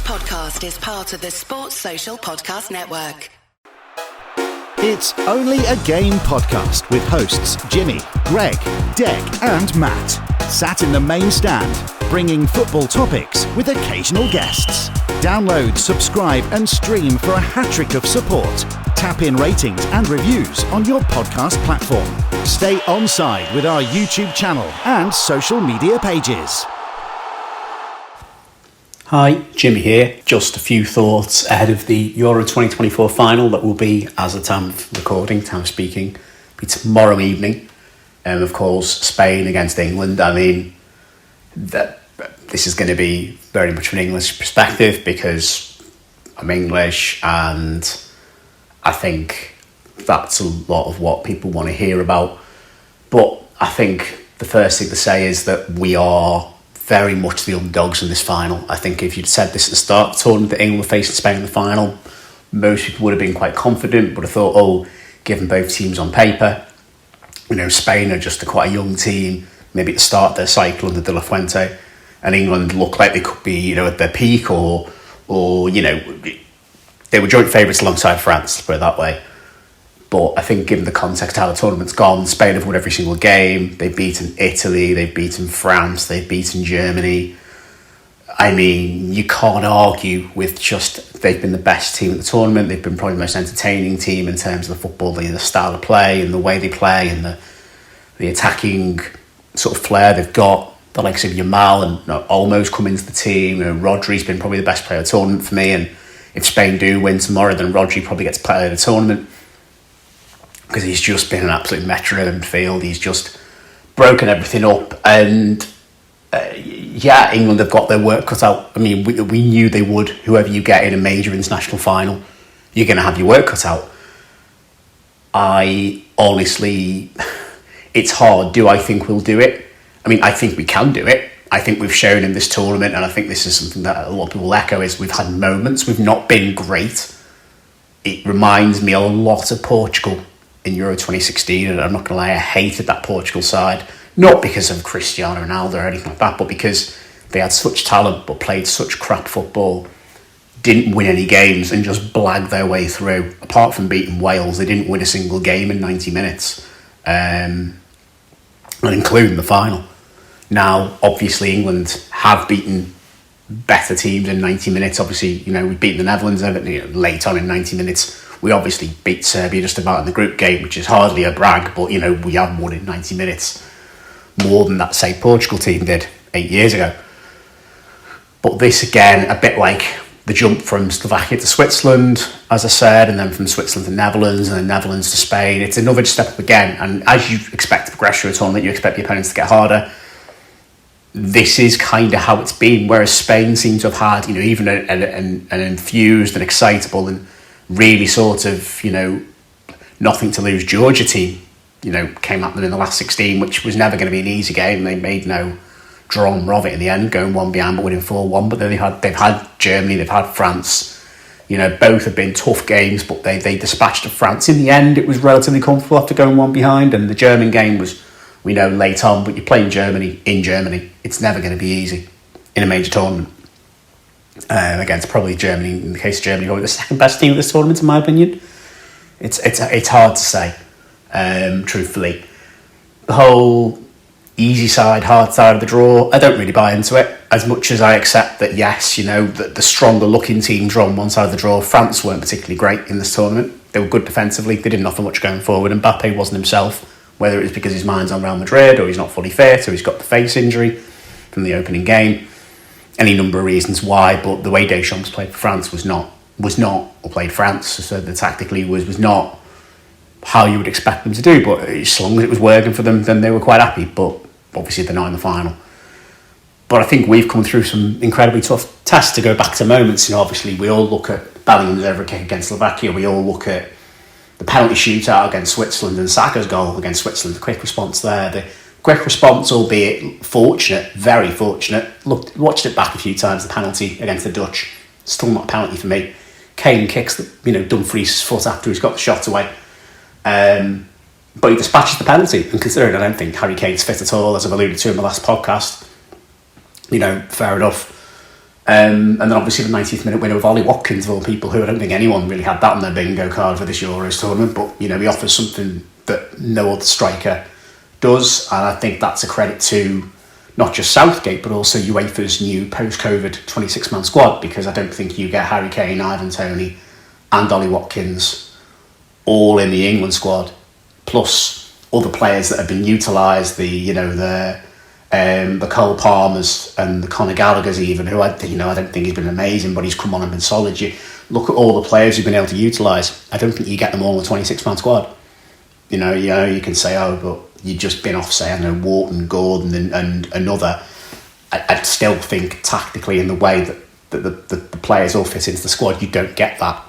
podcast is part of the Sports Social Podcast Network. It's Only a Game podcast with hosts Jimmy, Greg, Deg and Matt. Sat in the main stand, bringing football topics with occasional guests. Download, subscribe and stream for a hat-trick of support. Tap in ratings and reviews on your podcast platform. Stay on side with our YouTube channel and social media pages. Hi, Jimmy here. Just a few thoughts ahead of the Euro 2024 final that will be, as the time of recording, time of speaking, be tomorrow evening. And of course, Spain against England. I mean, this is going to be very much from an English perspective because I'm English and I think that's a lot of what people want to hear about. But I think the first thing to say is that we are very much the underdogs in this final. I think if you'd said this at the start of the tournament that England were facing Spain in the final, most people would have been quite confident, but I thought, given both teams on paper, Spain are just quite a young team, maybe at the start of their cycle under De La Fuente, and England look like they could be, at their peak or they were joint favourites alongside France, let's put it that way. But I think given the context of how the tournament's gone, Spain have won every single game. They've beaten Italy, they've beaten France, they've beaten Germany. I mean, you can't argue with just they've been the best team at the tournament. They've been probably the most entertaining team in terms of the football, the style of play and the way they play and the attacking sort of flair they've got. The likes of Yamal and Olmo's come into the team. Rodri's been probably the best player of the tournament for me. And if Spain do win tomorrow, then Rodri probably gets player of the tournament, because he's just been an absolute metronome in midfield. He's just broken everything up. And England have got their work cut out. I mean, we knew they would. Whoever you get in a major international final, you're going to have your work cut out. It's hard. Do I think we'll do it? I mean, I think we can do it. I think we've shown in this tournament, and I think this is something that a lot of people echo, is we've had moments. We've not been great. It reminds me a lot of Portugal in Euro 2016, and I'm not going to lie, I hated that Portugal side, not because of Cristiano Ronaldo or anything like that, but because they had such talent but played such crap football, didn't win any games and just blagged their way through. Apart from beating Wales, they didn't win a single game in 90 minutes, and including the final. Now, obviously, England have beaten better teams in 90 minutes. Obviously, we beat the Netherlands late on in 90 minutes. We obviously beat Serbia just about in the group game, which is hardly a brag, but, we have won in 90 minutes more than that, say, Portugal team did 8 years ago. But this, again, a bit like the jump from Slovakia to Switzerland, as I said, and then from Switzerland to Netherlands, and then Netherlands to Spain. It's another step up again. And as you expect to progress through a tournament, you expect the opponents to get harder. This is kind of how it's been, whereas Spain seems to have had, even an infused and excitable and really sort of, nothing to lose Georgia team, came at them in the last 16, which was never going to be an easy game. They made no drama of it in the end, going one behind but winning 4-1. But then they've had Germany, they've had France. Both have been tough games, but they dispatched France. In the end, it was relatively comfortable after going one behind, and the German game was, we know, late on, but you're playing Germany in Germany. It's never going to be easy in a major tournament. Against probably Germany, in the case of Germany, probably the second best team of this tournament, in my opinion. It's hard to say, truthfully. The whole easy side, hard side of the draw, I don't really buy into it, as much as I accept that, yes, the stronger looking teams are on one side of the draw. France weren't particularly great in this tournament. They were good defensively. They didn't offer much going forward. Mbappe wasn't himself, whether it was because his mind's on Real Madrid, or he's not fully fit, or he's got the face injury from the opening game. Any number of reasons why, but the way Deschamps played for France was not, or played France, so the tactically was not how you would expect them to do. But as long as it was working for them, then they were quite happy. But obviously they're not in the final. But I think we've come through some incredibly tough tests. To go back to moments, obviously we all look at Bellingham's over kick against Slovakia. We all look at the penalty shootout against Switzerland and Saka's goal against Switzerland. The quick response there, the quick response, albeit fortunate, very fortunate. Watched it back a few times, the penalty against the Dutch. Still not a penalty for me. Kane kicks Dumfries' foot after he's got the shot away. But he dispatches the penalty. And considering I don't think Harry Kane's fit at all, as I've alluded to in the last podcast, fair enough. And then obviously the 90th minute winner of Ollie Watkins, of all people, who I don't think anyone really had that on their bingo card for this Euros tournament, but he offers something that no other striker does, and I think that's a credit to not just Southgate but also UEFA's new post-COVID 26-man squad, because I don't think you get Harry Kane, Ivan Toney and Ollie Watkins all in the England squad, plus other players that have been utilised, the Cole Palmers and the Conor Gallagher's even, who I don't think he's been amazing, but he's come on and been solid. You look at all the players who've been able to utilise, I don't think you get them all in the 26-man squad. You can say, but you've just been off, say, I don't know, Wharton, Gordon and another. I'd still think tactically in the way that the players all fit into the squad, you don't get that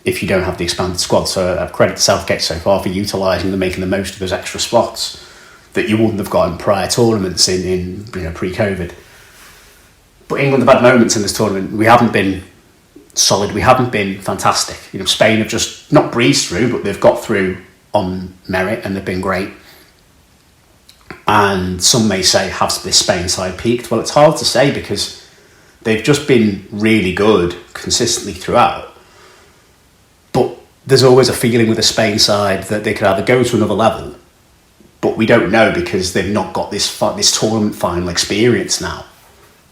if you don't have the expanded squad. So I credit Southgate so far for utilising and making the most of those extra spots that you wouldn't have got in prior tournaments in pre-COVID. But England have had moments in this tournament. We haven't been solid. We haven't been fantastic. Spain have just not breezed through, but they've got through on merit and they've been great. And some may say, have this Spain side peaked? Well, it's hard to say because they've just been really good consistently throughout. But there's always a feeling with the Spain side that they could either go to another level, but we don't know because they've not got this tournament final experience now.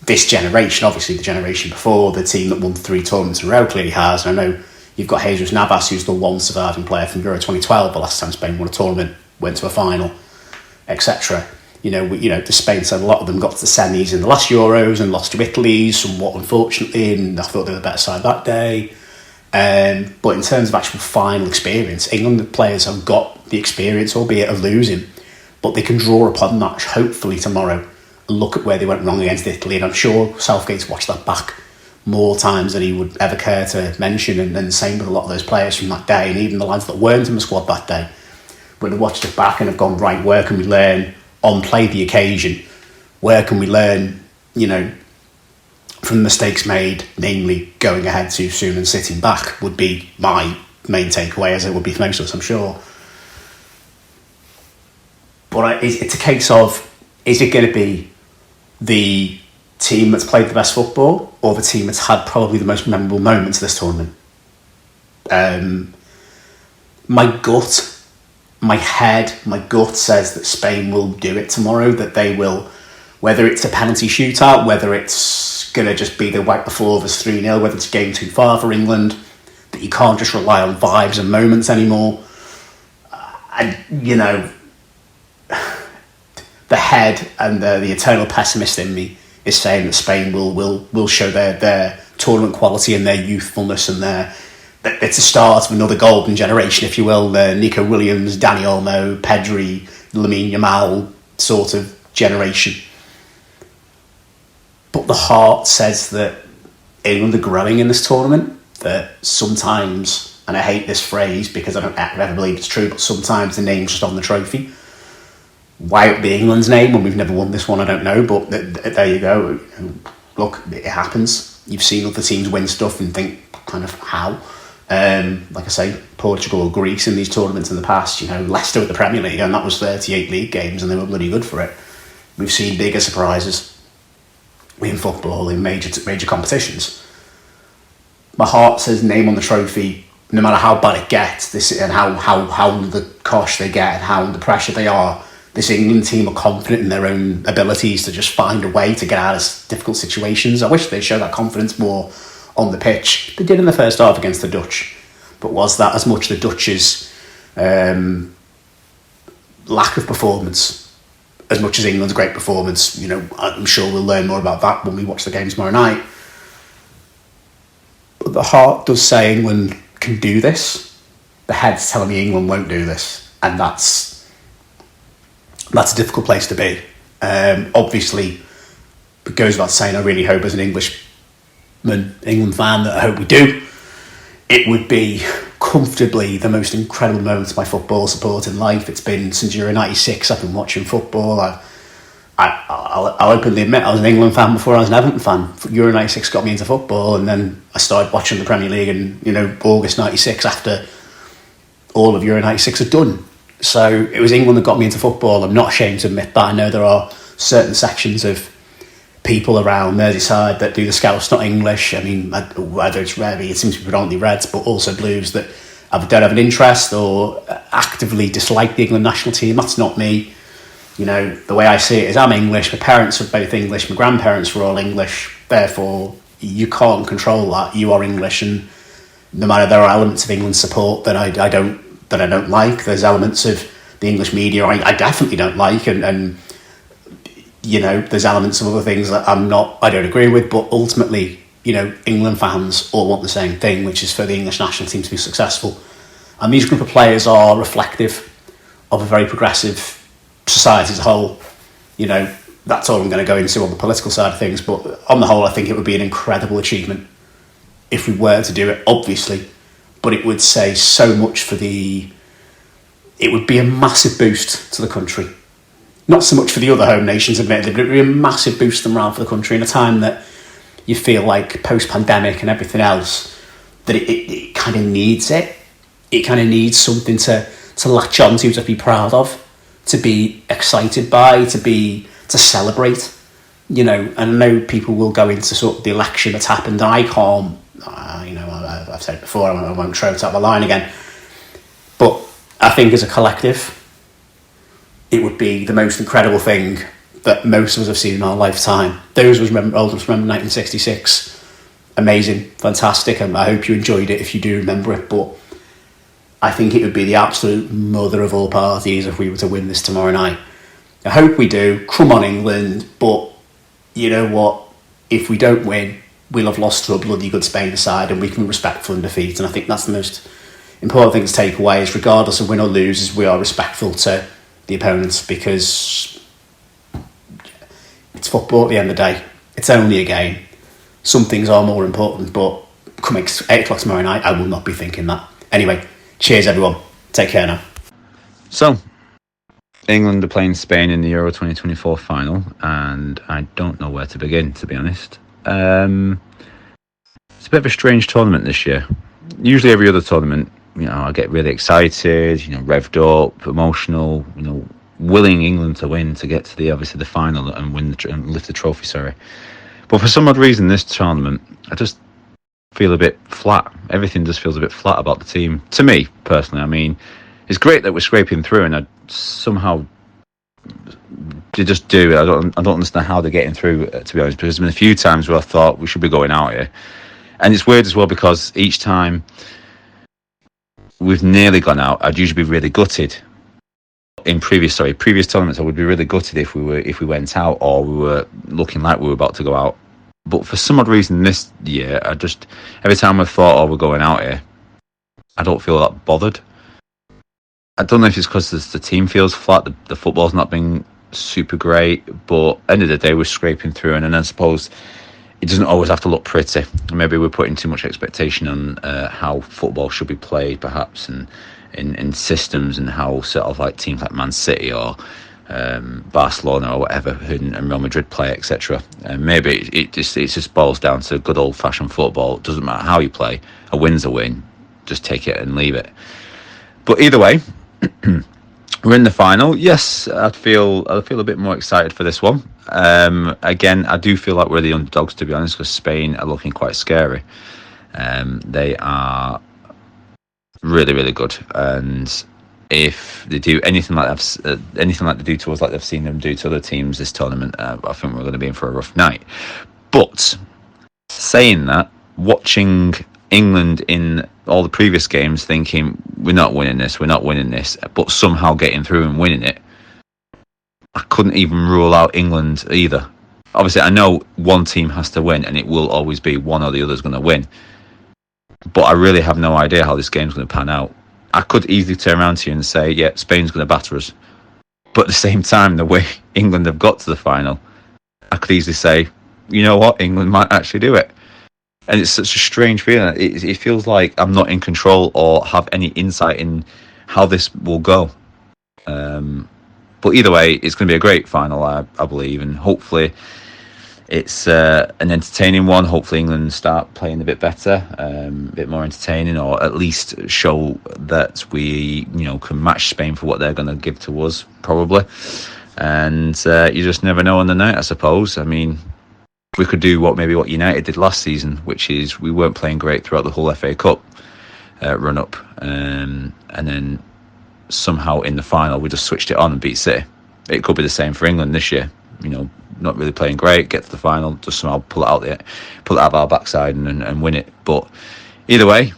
This generation, obviously the generation before, the team that won 3 tournaments in a row clearly has. And I know you've got Jesus Navas, who's the one surviving player from Euro 2012, the last time Spain won a tournament, went to a final, etc. The Spain side, a lot of them got to the semis in the last Euros and lost to Italy, somewhat unfortunately, and I thought they were the better side that day. But in terms of actual final experience, England players have got the experience, albeit of losing, but they can draw upon that hopefully tomorrow and look at where they went wrong against Italy. And I'm sure Southgate's watched that back more times than he would ever care to mention, and then same with a lot of those players from that day, and even the lads that weren't in the squad that day would have watched it back and have gone, right, where can we learn on play the occasion? Where can we learn, from the mistakes made, namely going ahead too soon and sitting back, would be my main takeaway, as it would be for most of us, I'm sure. But it's a case of, is it going to be the team that's played the best football or the team that's had probably the most memorable moments of this tournament? My gut says that Spain will do it tomorrow, that they will, whether it's a penalty shootout, whether it's going to just be they wipe the floor of us 3-0, whether it's a game too far for England, that you can't just rely on vibes and moments anymore. The head and the eternal pessimist in me is saying that Spain will show their tournament quality and their youthfulness and it's a start of another golden generation, if you will, the Nico Williams, Dani Olmo, Pedri, Lamine Yamal sort of generation. But the heart says that England are growing in this tournament, that sometimes, and I hate this phrase because I don't ever believe it's true, but sometimes the name's just on the trophy. Why it be England's name when we've never won this one, I don't know, but there you go. Look, it happens. You've seen other teams win stuff and think, kind of, how? Like I say, Portugal or Greece in these tournaments in the past, Leicester with the Premier League, and that was 38 league games and they were bloody good for it. We've seen bigger surprises in football in major competitions. My heart says name on the trophy, no matter how bad it gets, this and how under the cosh they get and how under pressure they are. This England team are confident in their own abilities to just find a way to get out of difficult situations. I wish they'd show that confidence more on the pitch. They did in the first half against the Dutch, but was that as much the Dutch's lack of performance as much as England's great performance? I'm sure we'll learn more about that when we watch the game tomorrow night. But the heart does say England can do this. The head's telling me England won't do this, and that's a difficult place to be. Obviously, it goes without saying, I really hope as an England fan that I hope we do. It would be comfortably the most incredible moments of my football support in life. It's been since Euro 96 I've been watching football. I'll openly admit I was an England fan before I was an Everton fan. Euro 96 got me into football, and then I started watching the Premier League in August 96 after all of Euro 96 had done. So it was England that got me into football. I'm not ashamed to admit that. I know there are certain sections of people around Merseyside that do the Scouts not English. I mean, whether it's rarely, it seems to be predominantly Reds, but also Blues that don't have an interest or actively dislike the England national team. That's not me. You know, the way I see it is I'm English, my parents are both English, my grandparents were all English, therefore you can't control that. You are English, and no matter there are elements of England support that I don't like, there's elements of the English media I definitely don't like, and you know, there's elements of other things that I don't agree with, but ultimately, you know, England fans all want the same thing, which is for the English national team to be successful. And these group of players are reflective of a very progressive society as a whole. You know, that's all I'm going to go into on the political side of things, but on the whole, I think it would be an incredible achievement if we were to do it, obviously, but it would say so much it would be a massive boost to the country. Not so much for the other home nations, admittedly, but it would be a massive boost and morale for the country in a time that you feel like post-pandemic and everything else, that it kind of needs it. It kind of needs something to latch onto, to be proud of, to be excited by, to celebrate, you know. And I know people will go into sort of the election that's happened, and I can't, you know, I've said it before, I won't throw it out the line again, but I think as a collective, it would be the most incredible thing that most of us have seen in our lifetime. Those of us old enough to remember 1966, amazing, fantastic, and I hope you enjoyed it if you do remember it. But I think it would be the absolute mother of all parties if we were to win this tomorrow night. I hope we do. Come on, England. But you know what? If we don't win, we'll have lost to a bloody good Spain side, and we can be respectful in defeat. And I think that's the most important thing to take away, is regardless of win or lose, is we are respectful to the opponents, because it's football at the end of the day. It's only a game. Some things are more important, but come 8 o'clock tomorrow night, I will not be thinking that. Anyway, cheers everyone. Take care now. So, England are playing Spain in the Euro 2024 final, and I don't know where to begin, to be honest. It's a bit of a strange tournament this year. Usually every other tournament, you know, I get really excited, you know, revved up, emotional, you know, willing England to win, to get to the final and win and lift the trophy. Sorry, but for some odd reason, this tournament, I just feel a bit flat. Everything just feels a bit flat about the team. To me personally, I mean, it's great that we're scraping through, and they just do it. I don't understand how they're getting through, to be honest, because there's been a few times where I thought we should be going out here, and it's weird as well because each time we've nearly gone out, I'd usually be really gutted. In previous tournaments, I would be really gutted if we went out, or we were looking like we were about to go out. But for some odd reason this year, every time I've thought, we're going out here, I don't feel that bothered. I don't know if it's because the team feels flat, the football's not been super great, but at the end of the day, we're scraping through, and then I suppose it doesn't always have to look pretty. Maybe we're putting too much expectation on how football should be played, perhaps, and in systems, and how sort of like teams like Man City or Barcelona or whatever, and Real Madrid play, etc. And maybe it just boils down to good old-fashioned football. It doesn't matter how you play. A win's a win. Just take it and leave it. But either way, we're in the final. Yes, I feel a bit more excited for this one. Again, I do feel like we're the underdogs, to be honest, because Spain are looking quite scary. They are really, really good, and if they do anything like they do to us, like they've seen them do to other teams this tournament, I think we're going to be in for a rough night. But saying that, watching England in all the previous games, thinking we're not winning this, but somehow getting through and winning it, I couldn't even rule out England either. Obviously, I know one team has to win, and it will always be one or the other's going to win. But I really have no idea how this game's going to pan out. I could easily turn around to you and say, yeah, Spain's going to batter us. But at the same time, the way England have got to the final, I could easily say, you know what, England might actually do it. And it's such a strange feeling. It feels like I'm not in control or have any insight in how this will go. But either way, it's going to be a great final, I believe, and hopefully it's an entertaining one. Hopefully England start playing a bit better, a bit more entertaining, or at least show that we, can match Spain for what they're going to give to us, probably. And you just never know on the night, I suppose. I mean, we could do what United did last season, which is we weren't playing great throughout the whole FA Cup run up, and then somehow in the final we just switched it on and beat City. It could be the same for England this year. Not really playing great, get to the final, just somehow pull it out of our backside and win it. But either way,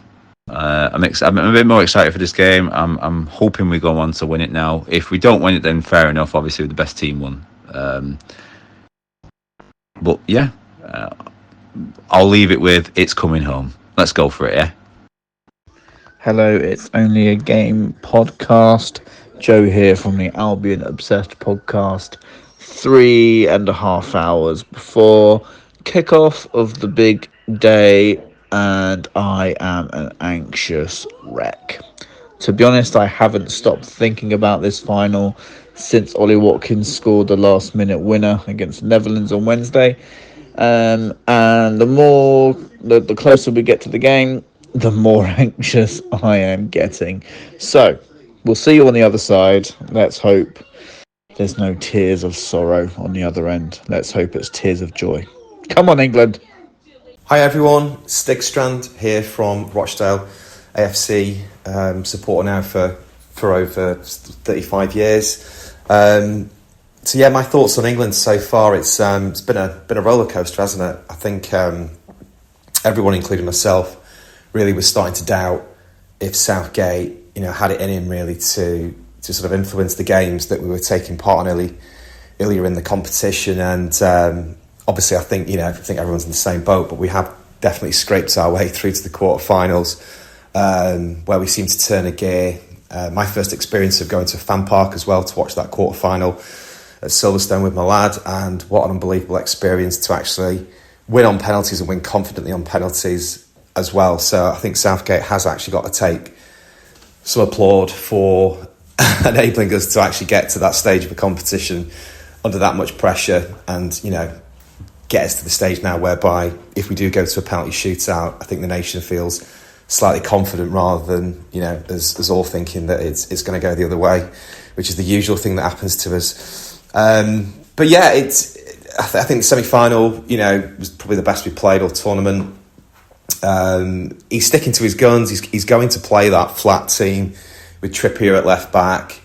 I'm a bit more excited for this game. I'm hoping we go on to win it now. If we don't win it, then fair enough. Obviously, the best team won. But yeah, I'll leave it with it's coming home. Let's go for it, yeah? Hello, it's Only a Game podcast. Joe here from the Albion Obsessed podcast. 3.5 hours before kickoff of the big day, and I am an anxious wreck. To be honest, I haven't stopped thinking about this final since Ollie Watkins scored the last-minute winner against the Netherlands on Wednesday. And the closer we get to the game, the more anxious I am getting. So, we'll see you on the other side. Let's hope there's no tears of sorrow on the other end. Let's hope it's tears of joy. Come on, England. Hi everyone, Stig Strand here from Rochdale AFC, supporter now for over 35 years. So yeah, my thoughts on England so far, it's been a roller coaster, hasn't it? I think everyone, including myself, really was starting to doubt if Southgate, had it in him really to sort of influence the games that we were taking part in earlier in the competition. And obviously, I think everyone's in the same boat, but we have definitely scraped our way through to the quarterfinals, where we seem to turn a gear. My first experience of going to a fan park as well to watch that quarterfinal at Silverstone with my lad, and what an unbelievable experience to actually win on penalties and win confidently on penalties as well. So I think Southgate has actually got to take some applaud for enabling us to actually get to that stage of a competition under that much pressure, and get us to the stage now whereby if we do go to a penalty shootout, I think the nation feels slightly confident rather than as all thinking that it's going to go the other way, which is the usual thing that happens to us. But yeah, I think the semi-final was probably the best we played all tournament. He's sticking to his guns. He's going to play that flat team with Trippier at left back,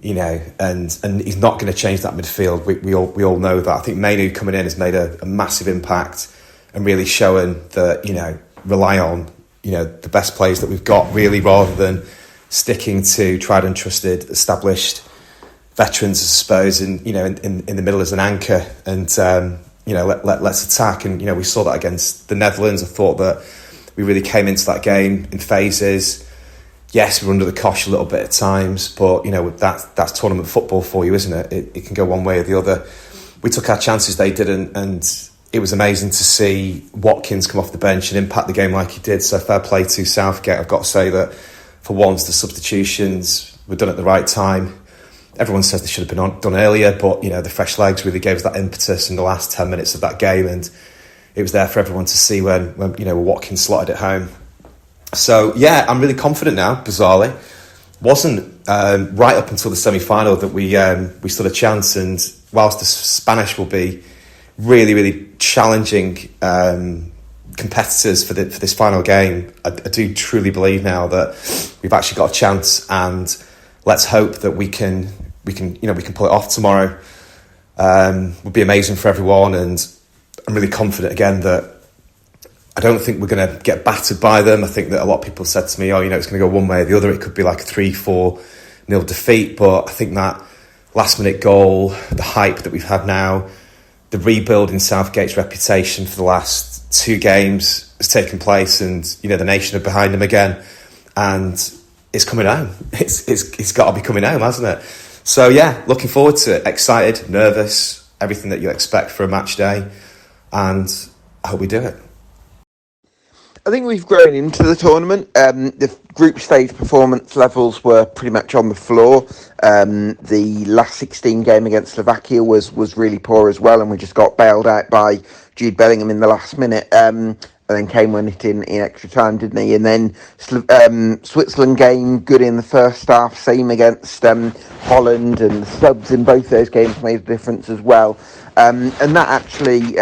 and he's not going to change that midfield. We all know that. I think Mainu coming in has made a massive impact and really showing that rely on the best players that we've got really, rather than sticking to tried and trusted, established veterans, I suppose, in the middle as an anchor. And let's attack. And we saw that against the Netherlands. I thought that we really came into that game in phases. Yes, we were under the cosh a little bit at times, but that's tournament football for you, isn't it? It can go one way or the other. We took our chances, they didn't, and it was amazing to see Watkins come off the bench and impact the game like he did. So fair play to Southgate. I've got to say that for once the substitutions were done at the right time. Everyone says they should have been done earlier, but the fresh legs really gave us that impetus in the last 10 minutes of that game, and it was there for everyone to see when Watkins slotted it home. So yeah, I'm really confident now. Bizarrely, wasn't right up until the semi-final that we stood a chance. And whilst the Spanish will be really, really challenging competitors for this final game, I do truly believe now that we've actually got a chance. And let's hope that we can pull it off tomorrow. Would be amazing for everyone, and I'm really confident again that I don't think we're going to get battered by them. I think that a lot of people said to me, it's going to go one way or the other. It could be like a 3-4-0 defeat. But I think that last-minute goal, the hype that we've had now, the rebuild in Southgate's reputation for the last 2 games has taken place, and the nation are behind him again, and it's coming home. It's got to be coming home, hasn't it? So yeah, looking forward to it. Excited, nervous, everything that you expect for a match day, and I hope we do it. I think we've grown into the tournament. The group stage performance levels were pretty much on the floor. The last 16 game against Slovakia was really poor as well, and we just got bailed out by Jude Bellingham in the last minute. And then Kane won it in extra time, didn't he? And then Switzerland game, good in the first half, same against Holland, and the subs in both those games made a difference as well. and that actually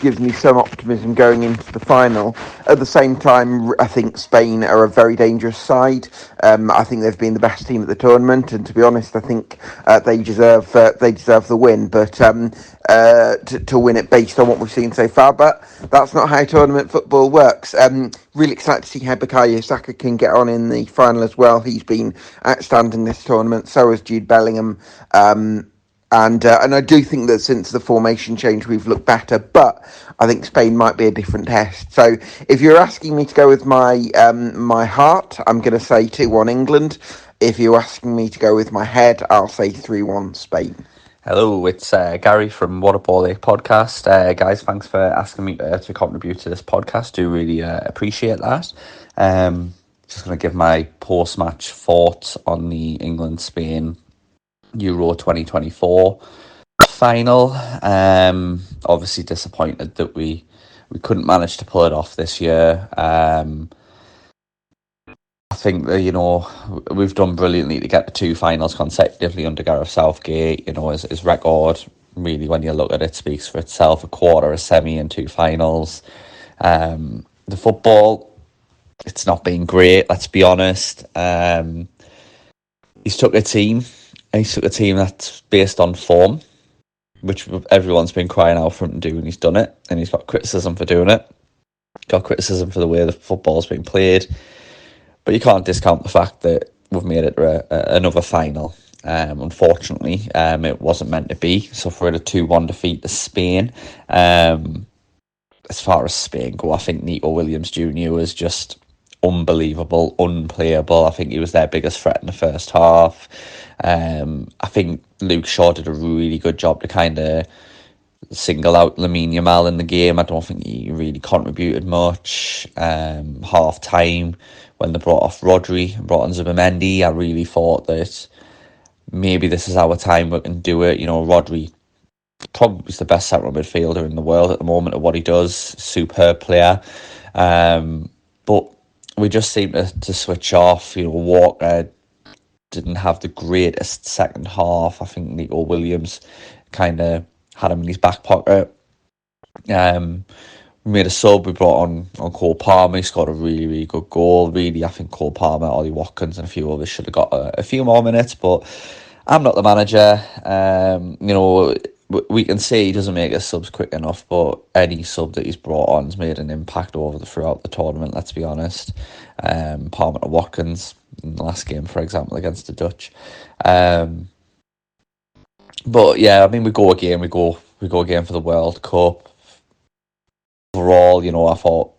gives me some optimism going into the final. At the same time, I think Spain are a very dangerous side. I think they've been the best team at the tournament, and to be honest, I think they deserve the win. But to win it based on what we've seen so far, but that's not how tournament football works. Really excited to see how Bukayo Saka can get on in the final as well. He's been outstanding this tournament. So has Jude Bellingham. And I do think that since the formation change, we've looked better. But I think Spain might be a different test. So if you're asking me to go with my my heart, I'm going to say 2-1 England. If you're asking me to go with my head, I'll say 3-1 Spain. Hello, it's Gary from What a Ball Ache podcast. Guys, thanks for asking me to contribute to this podcast. Do really appreciate that. Just going to give my post-match thoughts on the England-Spain Euro 2024 final. Obviously disappointed that we couldn't manage to pull it off this year. I think that, we've done brilliantly to get the 2 finals consecutively under Gareth Southgate. His record, really, when you look at it, speaks for itself. A quarter, a semi and 2 finals. The football, it's not been great, let's be honest. He's took a team that's based on form, which everyone's been crying out for him to do, and he's done it. And he's got criticism for doing it. Got criticism for the way the football's been played. But you can't discount the fact that we've made it another final. Unfortunately, it wasn't meant to be. So for a 2-1 defeat to Spain, as far as Spain go, I think Nico Williams Jr. was just unbelievable, unplayable. I think he was their biggest threat in the first half. I think Luke Shaw did a really good job to kind of single out Lamine Yamal in the game. I don't think he really contributed much. Half time, when they brought off Rodri and brought on Zubimendi, I really thought that maybe this is our time, we can do it. Rodri probably is the best central midfielder in the world at the moment at what he does. Superb player. But we just seemed to switch off. Walker didn't have the greatest second half. I think Nico Williams kind of had him in his back pocket. We made a sub. We brought on Cole Palmer. He scored a really, really good goal. Really, I think Cole Palmer, Ollie Watkins and a few others should have got a few more minutes, but I'm not the manager. We can say he doesn't make his subs quick enough, but any sub that he's brought on has made an impact throughout the tournament, let's be honest. Palmer to Watkins in the last game, for example, against the Dutch. But yeah, we go again. We go again for the World Cup. Overall, I thought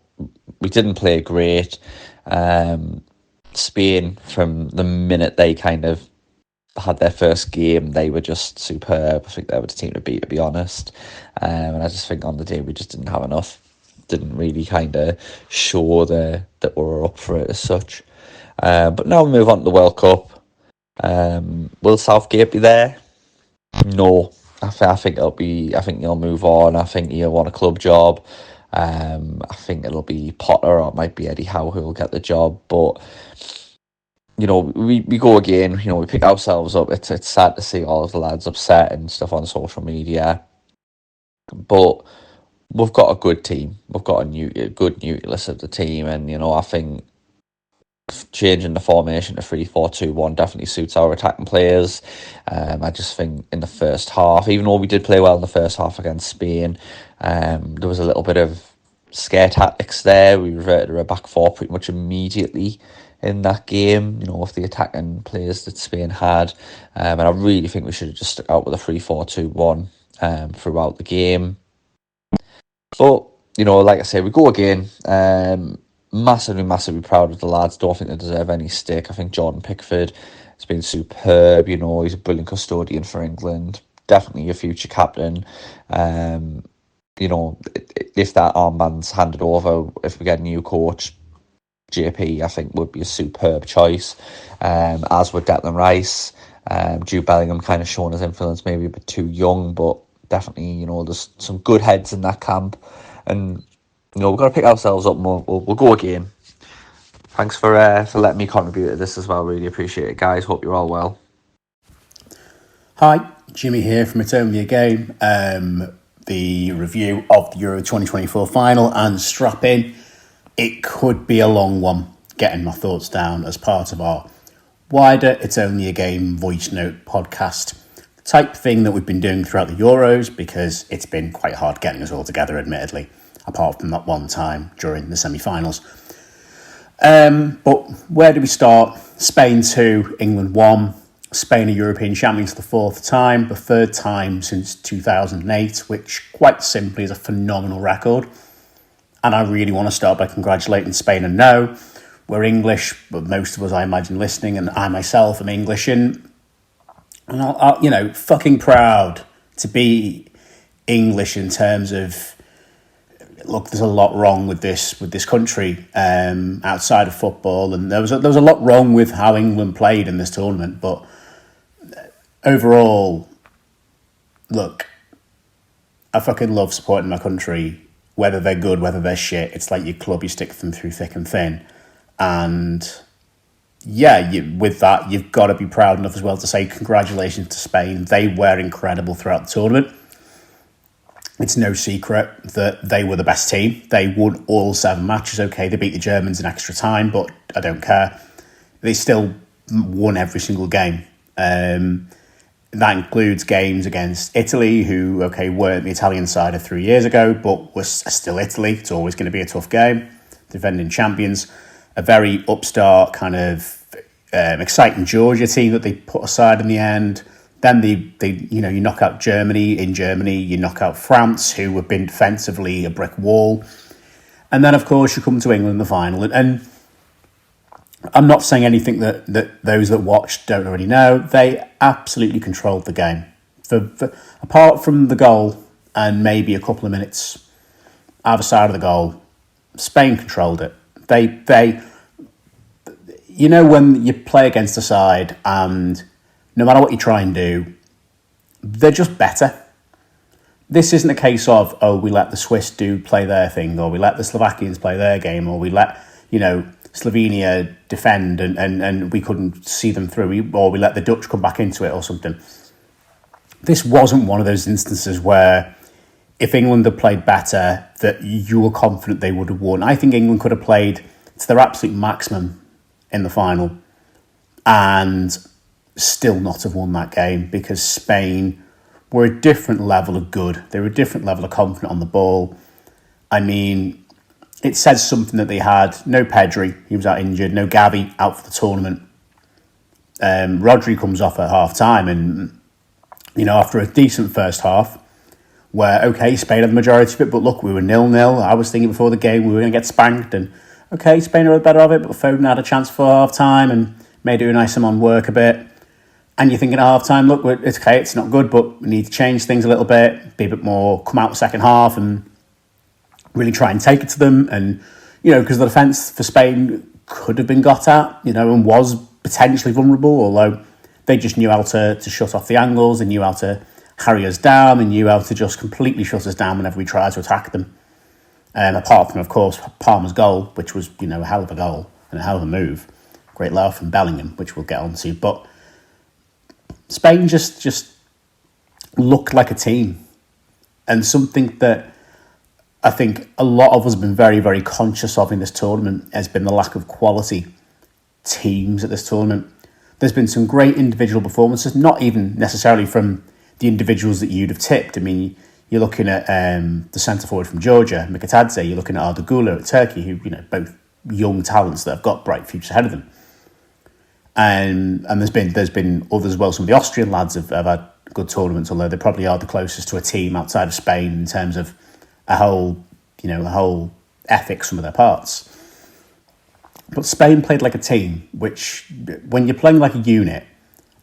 we didn't play great. Spain, from the minute they kind of had their first game, they were just superb. I think they were the team to beat, to be honest. And I just think on the day we just didn't have enough. Didn't really kind of show that we were up for it as such. But now we move on to the World Cup. Will Southgate be there? No. I think he'll move on. I think he'll want a club job. I think it'll be Potter, or it might be Eddie Howe who will get the job. But we go again. We pick ourselves up. It's sad to see all of the lads upset and stuff on social media. But we've got a good team. We've got a good nucleus of the team, and I think changing the formation to 3-4-2-1 definitely suits our attacking players. I just think in the first half, even though we did play well in the first half against Spain, there was a little bit of scare tactics there. We reverted to a back four pretty much immediately in that game, with the attacking players that Spain had. And I really think we should have just stuck out with a 3-4-2-1 throughout the game. But, like I say, we go again. Massively proud of the lads. Don't think they deserve any stick. I think Jordan Pickford has been superb. He's a brilliant custodian for England. Definitely a future captain. If that armband's handed over, if we get a new coach, JP, I think would be a superb choice. As would Declan Rice. Jude Bellingham kind of showing his influence, maybe a bit too young, but definitely, there's some good heads in that camp. And we've got to pick ourselves up and we'll go again. Thanks for letting me contribute to this as well. Really appreciate it, guys. Hope you're all well. Hi, Jimmy here from It's Only a Game. The review of the Euro 2024 final, and strap in. It could be a long one, getting my thoughts down as part of our wider It's Only a Game voice note podcast type thing that we've been doing throughout the Euros, because it's been quite hard getting us all together, admittedly, apart from that one time during the semi-finals. But where do we start? Spain 2, England 1. Spain are European champions for the fourth time, the third time since 2008, which quite simply is a phenomenal record. And I really want to start by congratulating Spain. And no, we're English, but most of us, I imagine, listening, and I myself am English, and I'll fucking proud to be English in terms of, look, there's a lot wrong with this country outside of football, and there was a lot wrong with how England played in this tournament, but overall, look, I fucking love supporting my country, whether they're good, whether they're shit. It's like your club, you stick them through thick and thin. And yeah, with that, you've got to be proud enough as well to say congratulations to Spain. They were incredible throughout the tournament. It's no secret that they were the best team. They won all 7 matches. Okay, they beat the Germans in extra time, but I don't care. They still won every single game. That includes games against Italy, who, okay, weren't the Italian side of 3 years ago, but was still Italy. It's always going to be a tough game. Defending champions. A very upstart kind of exciting Georgia team that they put aside in the end. Then you knock out Germany. In Germany, you knock out France, who have been defensively a brick wall. And then, of course, you come to England in the final. And I'm not saying anything that those that watched don't already know. They absolutely controlled the game. Apart from the goal and maybe a couple of minutes either side of the goal, Spain controlled it. They when you play against a side and no matter what you try and do, they're just better. This isn't a case of, we let the Swiss play their thing, or we let the Slovakians play their game, or we let, Slovenia defend and we couldn't see them through, or we let the Dutch come back into it or something. This wasn't one of those instances where if England had played better, that you were confident they would have won. I think England could have played to their absolute maximum in the final and still not have won that game, because Spain were a different level of good. They were a different level of confident on the ball. I mean, it says something that they had no Pedri, he was out injured, no Gavi out for the tournament. Rodri comes off at half time, and after a decent first half, where, okay, Spain had the majority of it, but look, we were 0-0. I was thinking before the game we were going to get spanked, and okay, Spain were better of it, but Foden had a chance for half-time and made Unai Simon work a bit. And you're thinking at half-time, look, it's okay, it's not good, but we need to change things a little bit, be a bit more, come out the second half and really try and take it to them. And, because the defence for Spain could have been got at, and was potentially vulnerable, although they just knew how to shut off the angles, they knew how to harry us down, and knew how to just completely shut us down whenever we tried to attack them. Apart from, of course, Palmer's goal, which was, a hell of a goal and a hell of a move. Great love from Bellingham, which we'll get onto. But Spain just looked like a team. And something that I think a lot of us have been very, very conscious of in this tournament has been the lack of quality teams at this tournament. There's been some great individual performances, not even necessarily from the individuals that you'd have tipped. I mean, you're looking at the centre forward from Georgia, Mikatadze. You're looking at Arda Güler at Turkey, who both young talents that have got bright futures ahead of them. And there's been others as well. Some of the Austrian lads have had good tournaments, although they probably are the closest to a team outside of Spain in terms of a whole ethic, some of their parts. But Spain played like a team, which when you're playing like a unit,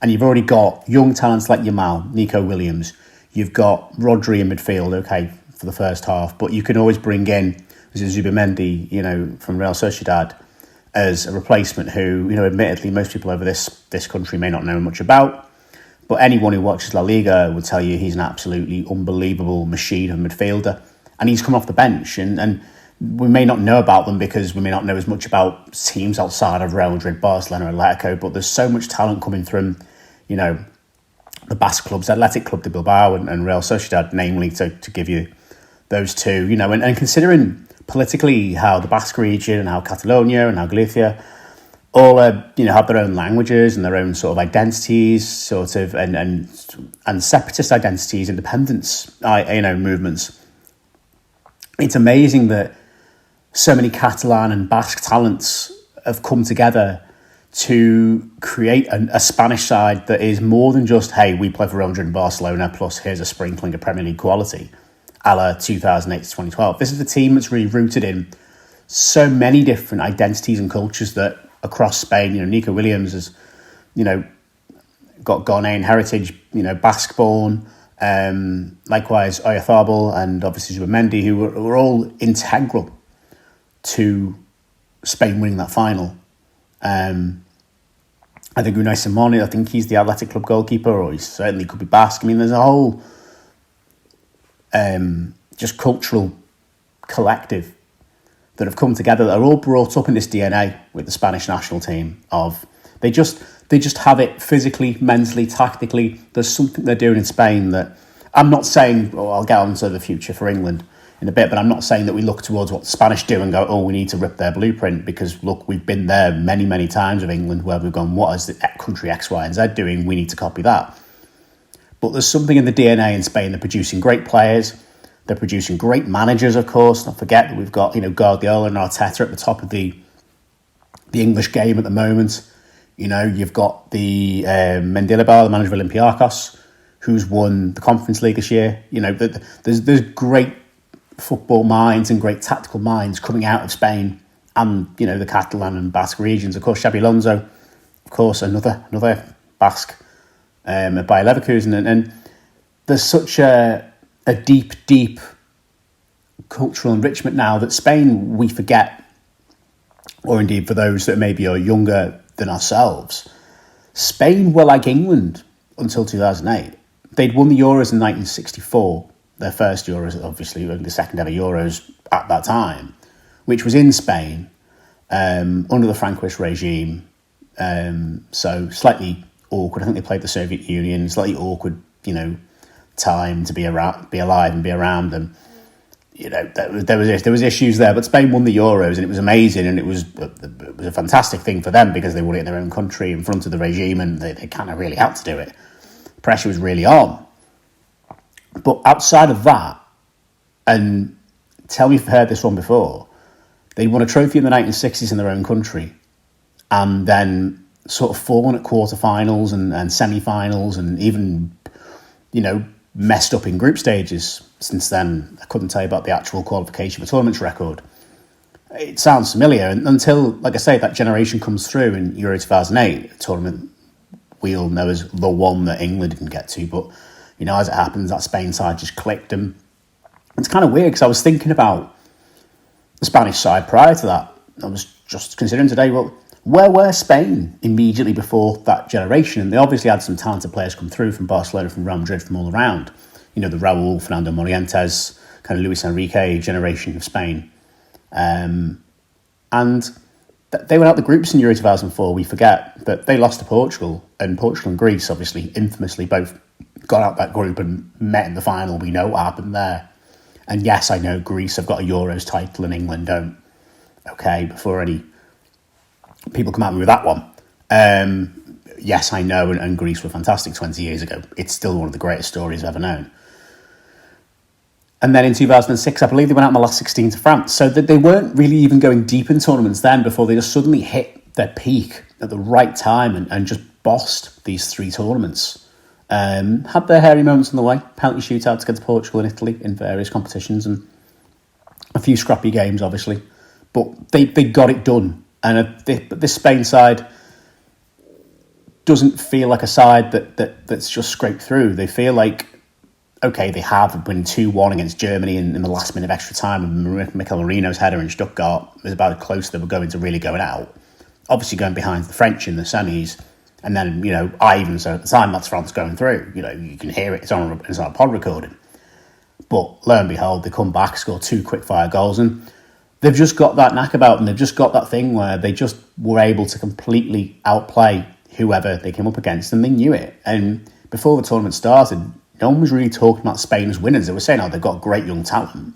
and you've already got young talents like Yamal, Nico Williams. You've got Rodri in midfield, okay, for the first half, but you can always bring in Zubimendi, from Real Sociedad as a replacement who, admittedly, most people over this country may not know much about, but anyone who watches La Liga would tell you he's an absolutely unbelievable machine of a midfielder, and he's come off the bench, and we may not know about them because we may not know as much about teams outside of Real Madrid, Barcelona, Atletico, but there's so much talent coming from, the Basque clubs, Athletic Club de Bilbao and Real Sociedad, namely, to give you those two, and considering politically how the Basque region and how Catalonia and how Galicia all have their own languages and their own sort of identities, and separatist identities, independence, movements. It's amazing that so many Catalan and Basque talents have come together to create a Spanish side that is more than just, hey, we play for Real Madrid and Barcelona, plus here's a sprinkling of Premier League quality, a la 2008 to 2012. This is a team that's really rooted in so many different identities and cultures that across Spain, Nico Williams has, got Ghanaian heritage, Basque-born, likewise Oyarzabal and obviously Zubimendi, who were all integral to Spain winning that final. I think Unai Simon, I think he's the Athletic Club goalkeeper, or he certainly could be Basque. I mean, there's a whole just cultural collective that have come together that are all brought up in this DNA with the Spanish national team. They just have it physically, mentally, tactically. There's something they're doing in Spain that I'm not saying, I'll get on to the future for England in a bit, but I'm not saying that we look towards what the Spanish do and go, we need to rip their blueprint, because look, we've been there many, many times with England where we've gone, what is the country X, Y and Z doing? We need to copy that. But there's something in the DNA in Spain. They're producing great players. They're producing great managers, of course. Don't forget that we've got, Guardiola and Arteta at the top of the English game at the moment. You've got the Mendilibar, the manager of Olympiacos, who's won the Conference League this year. There's great football minds and great tactical minds coming out of Spain and, the Catalan and Basque regions. Of course, Xabi Alonso, of course, another Basque at Bayer Leverkusen. And there's such a deep cultural enrichment now that Spain, we forget, or indeed for those that maybe are younger than ourselves, Spain were like England until 2008. They'd won the Euros in 1964, their first Euros, obviously, the second ever Euros at that time, which was in Spain, under the Francoist regime. So slightly awkward. I think they played the Soviet Union, slightly awkward, time to be alive and be around them. There was issues there, but Spain won the Euros and it was amazing, and it was a fantastic thing for them because they won it in their own country in front of the regime, and they kind of really had to do it. Pressure was really on. But outside of that, and tell me if you've heard this one before, they won a trophy in the 1960s in their own country, and then sort of fallen at quarterfinals and semi-finals, and even, messed up in group stages. Since then, I couldn't tell you about the actual qualification for tournaments record. It sounds familiar, and until, like I say, that generation comes through in Euro 2008, a tournament we all know as the one that England didn't get to, but as it happens, that Spain side just clicked. And it's kind of weird because I was thinking about the Spanish side prior to that. I was just considering today, well, where were Spain immediately before that generation? And they obviously had some talented players come through from Barcelona, from Real Madrid, from all around. The Raúl, Fernando Morientes, kind of Luis Enrique generation of Spain. And they went out the groups in Euro 2004, we forget, but they lost to Portugal. And Portugal and Greece, obviously, infamously, both got out that group and met in the final. We know what happened there. And yes, I know Greece have got a Euros title and England don't. Okay, before any people come at me with that one. Yes, I know, and Greece were fantastic 20 years ago. It's still one of the greatest stories I've ever known. And then in 2006, I believe they went out in the last 16 to France. So that they weren't really even going deep in tournaments then before they just suddenly hit their peak at the right time and just bossed these three tournaments. Had their hairy moments on the way. Penalty shootouts against Portugal and Italy in various competitions, and a few scrappy games, obviously. But they got it done. And this Spain side doesn't feel like a side that's just scraped through. They feel like, okay, they have been 2-1 against Germany in the last minute of extra time, and Mikel Merino's header in Stuttgart was about as close they were going to really going out. Obviously going behind the French in the semis, and then, Ivan, so at the time that's France going through, you can hear it, it's on a pod recording. But lo and behold, they come back, score 2 quick-fire goals, and they've just got that knack about them. They've just got that thing where they just were able to completely outplay whoever they came up against, and they knew it. And before the tournament started, no one was really talking about Spain as winners. They were saying, they've got great young talent.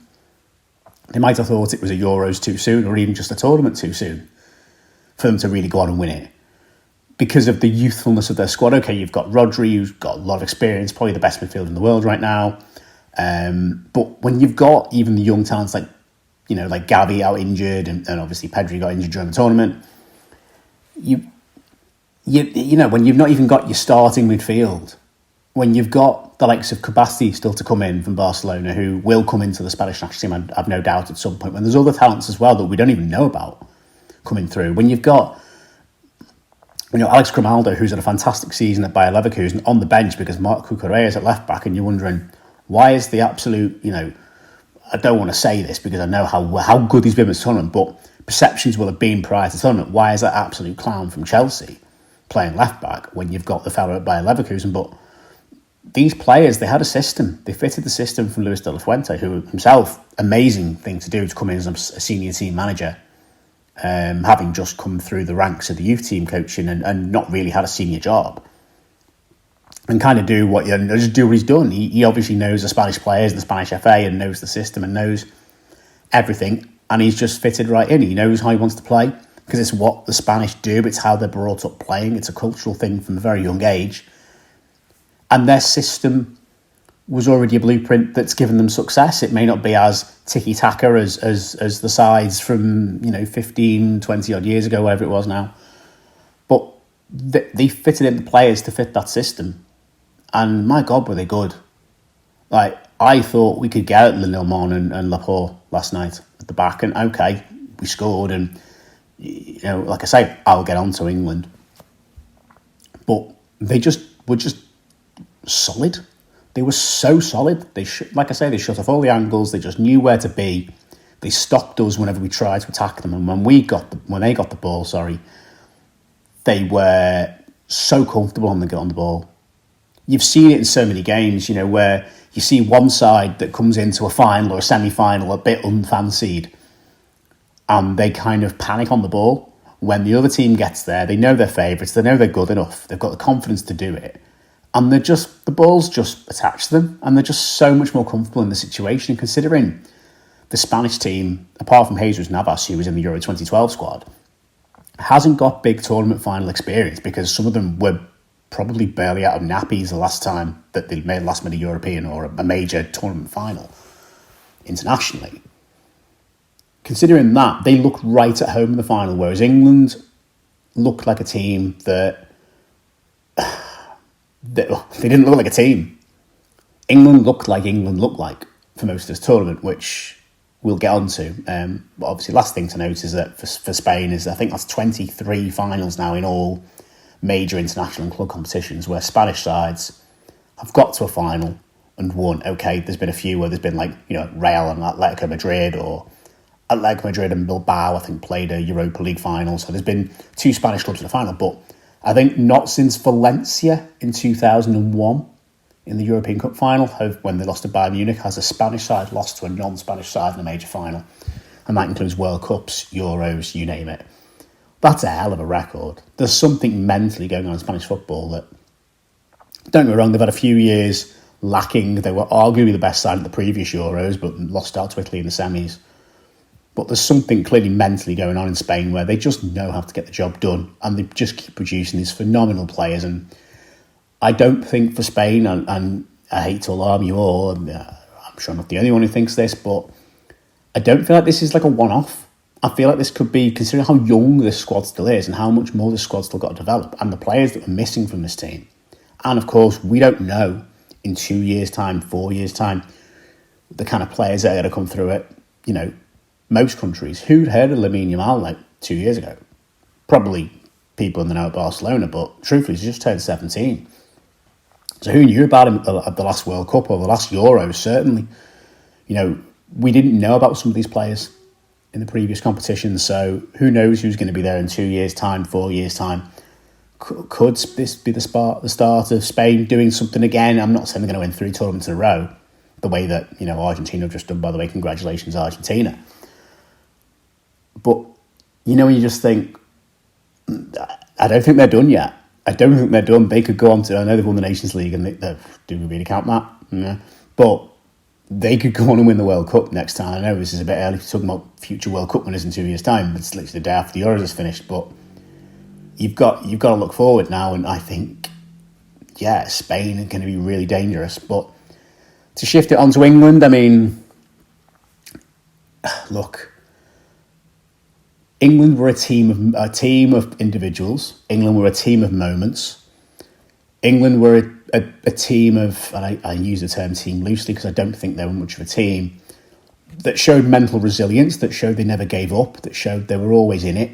They might have thought it was a Euros too soon, or even just a tournament too soon for them to really go on and win it. Because of the youthfulness of their squad. Okay, you've got Rodri, who's got a lot of experience, probably the best midfielder in the world right now. But when you've got even the young talents like Gavi out injured, and obviously Pedri got injured during the tournament, you when you've not even got your starting midfield, when you've got the likes of Kabasti still to come in from Barcelona, who will come into the Spanish national team, I've no doubt at some point, when there's other talents as well that we don't even know about coming through. When you've got Alex Grimaldo, who's had a fantastic season at Bayer Leverkusen, on the bench because Marc Cucurella is at left back, and you're wondering, why is the absolute, I don't want to say this because I know how good he's been with Sunderland, but perceptions will have been prior to Sunderland. Why is that absolute clown from Chelsea playing left back when you've got the fella at Bayer Leverkusen? But these players, they had a system. They fitted the system from Luis de la Fuente, who himself, amazing thing to do to come in as a senior team manager, having just come through the ranks of the youth team coaching and not really had a senior job, and kind of do what he's done. He obviously knows the Spanish players and the Spanish FA and knows the system and knows everything, and he's just fitted right in. He knows how he wants to play because it's what the Spanish do. It's how they're brought up playing. It's a cultural thing from a very young age, and their system was already a blueprint that's given them success. It may not be as tiki-taka as the sides from 15, 20 odd years ago, whatever it was now, but they fitted in the players to fit that system, and my God, were they good. Like, I thought we could get at Lilleman and Laporte last night at the back, and okay, we scored, and like I say, I'll get on to England, but they were just solid. They were so solid. They like I say, they shut off all the angles. They just knew where to be. They stopped us whenever we tried to attack them. And when they got the ball, they were so comfortable on the ball. You've seen it in so many games, where you see one side that comes into a final or a semi-final a bit unfancied, and they kind of panic on the ball. When the other team gets there, they know they're favourites. They know they're good enough. They've got the confidence to do it. And the ball's just attached to them, and they're just so much more comfortable in the situation. Considering the Spanish team, apart from Jesus Navas, who was in the Euro 2012 squad, hasn't got big tournament final experience because some of them were probably barely out of nappies the last time that they made last minute European or a major tournament final internationally. Considering that, they looked right at home in the final, whereas England looked like a team that... They didn't look like a team. England looked like for most of this tournament, which we'll get on to. But obviously, last thing to note is that for Spain is, I think that's 23 finals now in all major international and club competitions, where Spanish sides have got to a final and won. Okay, there's been a few where there's been Real and Atletico Madrid, or Atletico Madrid and Bilbao, I think, played a Europa League final. So there's been two Spanish clubs in the final, but I think not since Valencia in 2001 in the European Cup final, when they lost to Bayern Munich, has a Spanish side lost to a non-Spanish side in a major final. And that includes World Cups, Euros, you name it. That's a hell of a record. There's something mentally going on in Spanish football that, don't get me wrong, they've had a few years lacking. They were arguably the best side at the previous Euros, but lost out to Italy in the semis. But there's something clearly mentally going on in Spain where they just know how to get the job done, and they just keep producing these phenomenal players. And I don't think for Spain, and I hate to alarm you all, and I'm sure I'm not the only one who thinks this, but I don't feel like this is like a one-off. I feel like this could be, considering how young this squad still is and how much more this squad's still got to develop, and the players that are missing from this team. And of course, we don't know in 2 years' time, 4 years' time, the kind of players that are going to come through it. Most countries, who'd heard of Lamine Yamal 2 years ago? Probably people in the know at Barcelona, but truthfully, he's just turned 17. So who knew about him at the last World Cup or the last Euros? Certainly, we didn't know about some of these players in the previous competitions. So who knows who's going to be there in 2 years' time, 4 years' time? Could this be the start of Spain doing something again? I'm not saying they're going to win 3 tournaments in a row, the way that Argentina have just done. By the way, congratulations, Argentina. But when you just think, I don't think they're done yet. I don't think they're done. They could go on to, I know they've won the Nations League, and do we really count that? Yeah. But they could go on and win the World Cup next time. I know this is a bit early to talk about future World Cup winners in 2 years' time. It's literally the day after the Euros is finished. But you've got to look forward now, and I think, yeah, Spain are going to be really dangerous. But to shift it onto England, I mean, look, England were a team of individuals. England were a team of moments. England were a team of, and I use the term team loosely because I don't think they were much of a team, that showed mental resilience, that showed they never gave up, that showed they were always in it,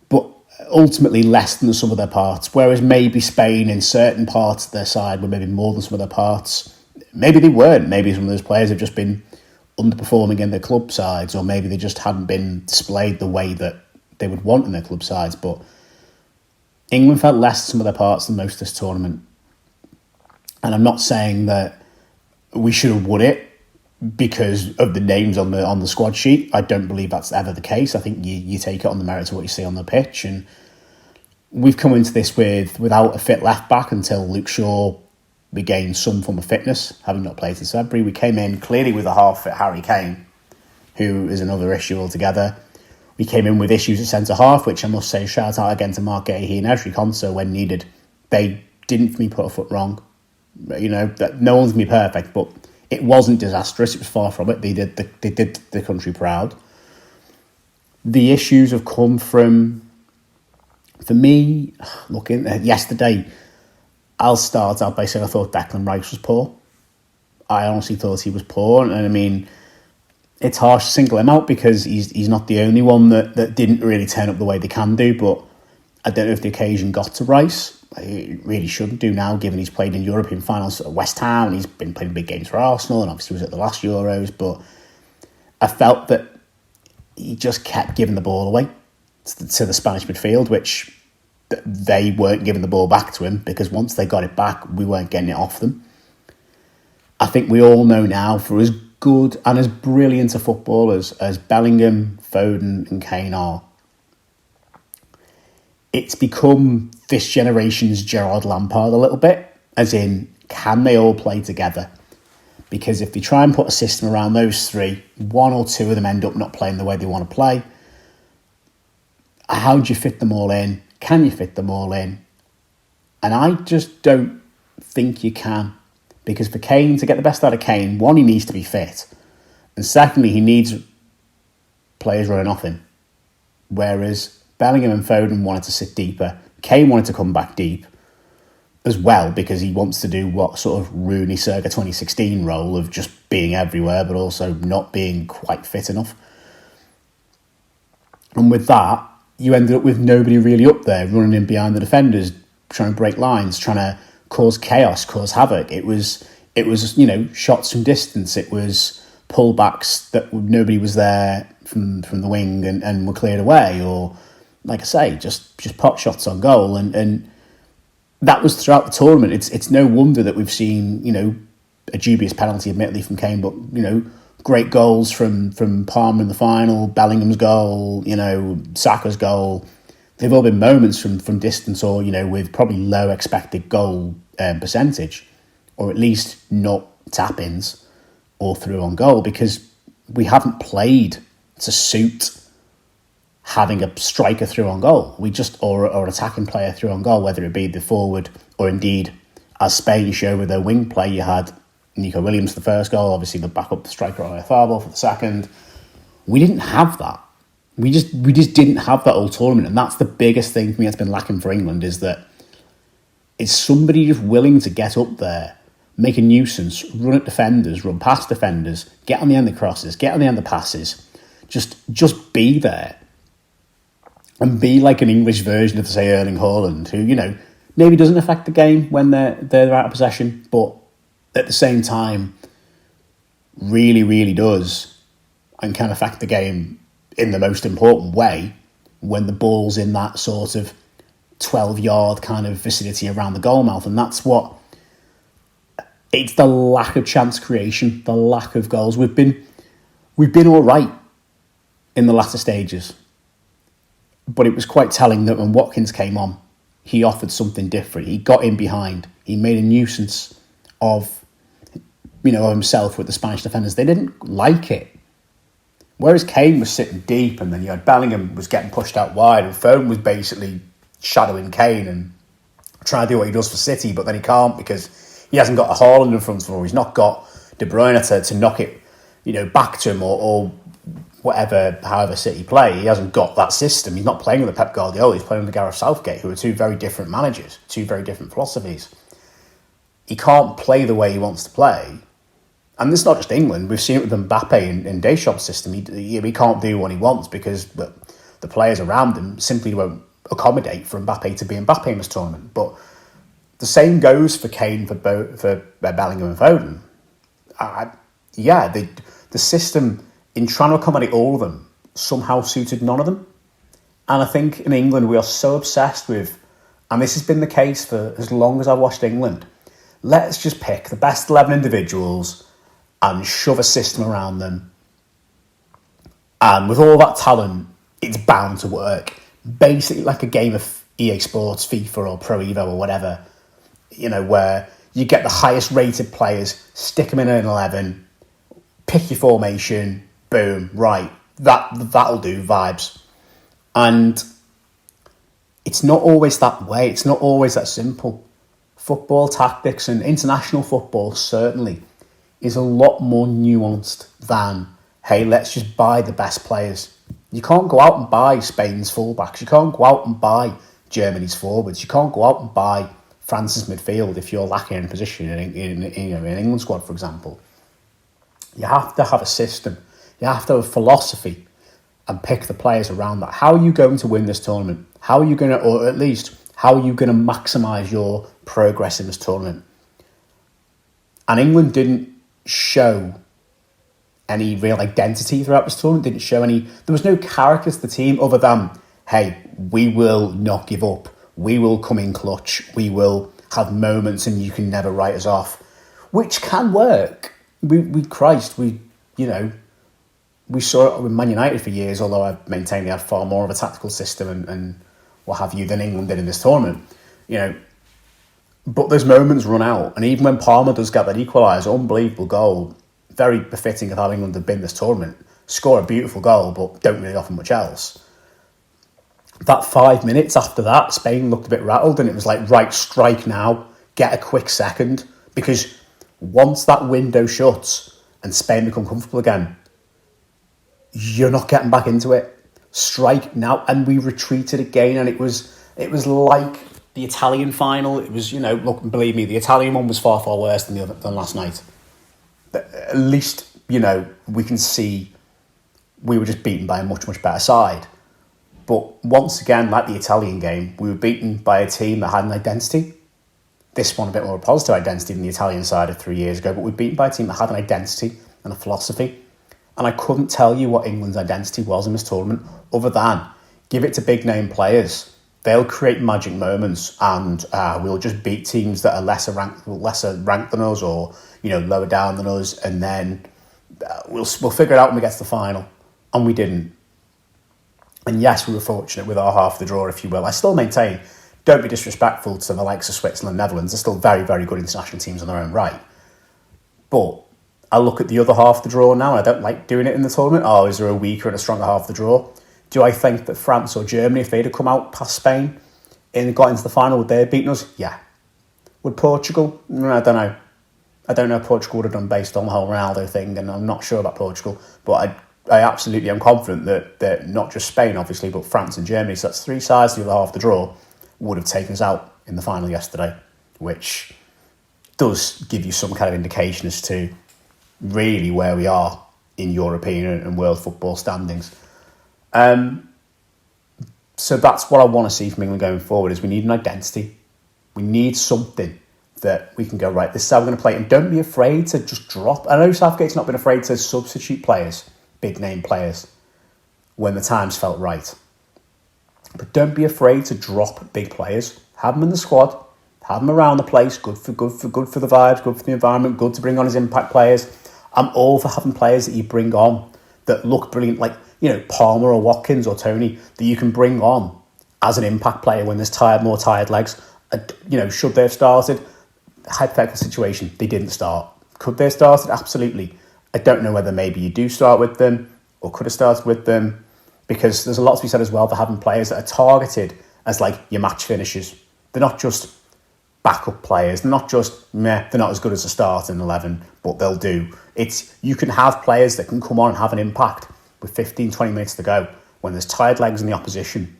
but ultimately less than the sum of their parts. Whereas maybe Spain, in certain parts of their side, were maybe more than some of their parts. Maybe they weren't. Maybe some of those players have just been underperforming in their club sides, or maybe they just hadn't been displayed the way that they would want in their club sides. But England felt less some of their parts than most of this tournament. And I'm not saying that we should have won it because of the names on the squad sheet. I don't believe that's ever the case. I think you take it on the merits of what you see on the pitch. And we've come into this without a fit left back until Luke Shaw regained some form of fitness, having not played since February. We came in clearly with a half-fit Harry Kane, who is another issue altogether. We came in with issues at centre-half, which I must say, shout out again to Mark Gahey and Ezri Konsa when needed. They didn't, for me, put a foot wrong. You know, that no one's going to be perfect, but it wasn't disastrous. It was far from it. They did the country proud. The issues have come from, for me, looking at yesterday, I'll start out by saying I thought Declan Rice was poor. I honestly thought he was poor. And I mean, it's harsh to single him out because he's not the only one that didn't really turn up the way they can do. But I don't know if the occasion got to Rice. It really shouldn't do now, given he's played in European finals at West Ham and he's been playing big games for Arsenal and obviously was at the last Euros. But I felt that he just kept giving the ball away to the Spanish midfield, which they weren't giving the ball back to him because once they got it back, we weren't getting it off them. I think we all know now, for as good and as brilliant a footballers as Bellingham, Foden and Kane are, it's become this generation's Gerard Lampard a little bit, as in, can they all play together? Because if they try and put a system around those three, one or two of them end up not playing the way they want to play. How do you fit them all in? Can you fit them all in? And I just don't think you can. Because for Kane, to get the best out of Kane, one, he needs to be fit. And secondly, he needs players running off him. Whereas Bellingham and Foden wanted to sit deeper. Kane wanted to come back deep as well because he wants to do what sort of Rooney circa 2016 role of just being everywhere but also not being quite fit enough. And with that, you ended up with nobody really up there running in behind the defenders, trying to break lines, trying to cause chaos, cause havoc. It was shots from distance. It was pullbacks that nobody was there from the wing and were cleared away, or like I say, just pot shots on goal, and that was throughout the tournament. It's no wonder that we've seen a dubious penalty, admittedly, from Kane, but great goals from Palmer in the final, Bellingham's goal, Saka's goal. They've all been moments from distance or, with probably low expected goal percentage, or at least not tap-ins or through on goal, because we haven't played to suit having a striker through on goal. We just, or an attacking player through on goal, whether it be the forward or indeed, as Spain showed with their wing play, you had Nico Williams for the first goal, obviously the backup striker Oyarzábal for the second. We didn't have that. We just didn't have that all tournament, and that's the biggest thing for me that's been lacking for England, is that it's somebody just willing to get up there, make a nuisance, run at defenders, run past defenders, get on the end of crosses, get on the end of passes, just be there. And be like an English version of, say, Erling Haaland, who, maybe doesn't affect the game when they're out of possession, but at the same time, really, really does, and can affect the game in the most important way when the ball's in that sort of 12-yard kind of vicinity around the goal mouth. And that's what... It's the lack of chance creation, the lack of goals. We've been all right in the latter stages. But it was quite telling that when Watkins came on, he offered something different. He got in behind. He made a nuisance of, himself with the Spanish defenders. They didn't like it. Whereas Kane was sitting deep, and then you had Bellingham was getting pushed out wide, and Foden was basically shadowing Kane and trying to do what he does for City, but then he can't because he hasn't got a Haaland in front of him, or he's not got De Bruyne to knock it, back to him or whatever, however City play. He hasn't got that system. He's not playing with the Pep Guardiola. He's playing with the Gareth Southgate, who are two very different managers, two very different philosophies. He can't play the way he wants to play. And this is not just England. We've seen it with Mbappe in Deschamps' system. He can't do what he wants because the players around him simply won't accommodate for Mbappe to be Mbappe in this tournament. But the same goes for Kane, for Bellingham and Foden. The system, in trying to accommodate all of them, somehow suited none of them. And I think in England we are so obsessed with, and this has been the case for as long as I've watched England, let's just pick the best 11 individuals and shove a system around them. And with all that talent, it's bound to work. Basically like a game of EA Sports, FIFA or Pro Evo or whatever, where you get the highest rated players, stick them in an 11, pick your formation, boom, right, that'll do, vibes. And it's not always that way. It's not always that simple. Football tactics, and international football certainly, is a lot more nuanced than, hey, let's just buy the best players. You can't go out and buy Spain's fullbacks. You can't go out and buy Germany's forwards. You can't go out and buy France's midfield if you're lacking in position in England squad, for example. You have to have a system. You have to have a philosophy and pick the players around that. How are you going to win this tournament? How are you going to, or at least, how are you going to maximise your progress in this tournament? And England didn't show any real identity throughout this tournament. Didn't show any. There was no character to the team other than, hey, we will not give up. We will come in clutch. We will have moments, and you can never write us off, which can work. We saw it with Man United for years. Although I maintain they had far more of a tactical system and what have you than England did in this tournament. But those moments run out, and even when Palmer does get that equaliser, unbelievable goal, very befitting of how England have been this tournament, score a beautiful goal, but don't really offer much else. That 5 minutes after that, Spain looked a bit rattled, and it was like, right, strike now, get a quick second, because once that window shuts and Spain become comfortable again, you're not getting back into it. Strike now, and we retreated again, and it was like the Italian final. It was, look, believe me, the Italian one was far, far worse than last night. But at least, we can see we were just beaten by a much, much better side. But once again, like the Italian game, we were beaten by a team that had an identity. This one a bit more of a positive identity than the Italian side of 3 years ago, but we were beaten by a team that had an identity and a philosophy. And I couldn't tell you what England's identity was in this tournament, other than give it to big name players. They'll create magic moments, and we'll just beat teams that are lesser ranked than us, or lower down than us, and then we'll figure it out when we get to the final. And we didn't. And yes, we were fortunate with our half of the draw, if you will. I still maintain, don't be disrespectful to the likes of Switzerland and Netherlands. They're still very, very good international teams on their own right. But I look at the other half of the draw now, and I don't like doing it in the tournament. Oh, is there a weaker and a stronger half of the draw? Do I think that France or Germany, if they'd have come out past Spain and got into the final, would they have beaten us? Yeah. Would Portugal? No, I don't know. I don't know if Portugal would have done based on the whole Ronaldo thing, and I'm not sure about Portugal. But I absolutely am confident that not just Spain, obviously, but France and Germany, so that's three sides to the other half of the draw, would have taken us out in the final yesterday, which does give you some kind of indication as to really where we are in European and world football standings. So that's what I want to see from England going forward, is we need an identity. We need something that we can go, right, this is how we're going to play. And don't be afraid to just drop. I know Southgate's not been afraid to substitute players, big name players, when the times felt right. But don't be afraid to drop big players. Have them in the squad. Have them around the place. Good for the vibes, good for the environment, good to bring on as impact players. I'm all for having players that you bring on that look brilliant, like, Palmer or Watkins or Tony, that you can bring on as an impact player when there's more tired legs. Should they have started? Hypothetical situation, they didn't start. Could they have started? Absolutely. I don't know whether maybe you do start with them or could have started with them, because there's a lot to be said as well for having players that are targeted as like your match finishers. They're not just backup players. They're not just, they're not as good as a starting 11, but they'll do. You can have players that can come on and have an impact with 15, 20 minutes to go when there's tired legs in the opposition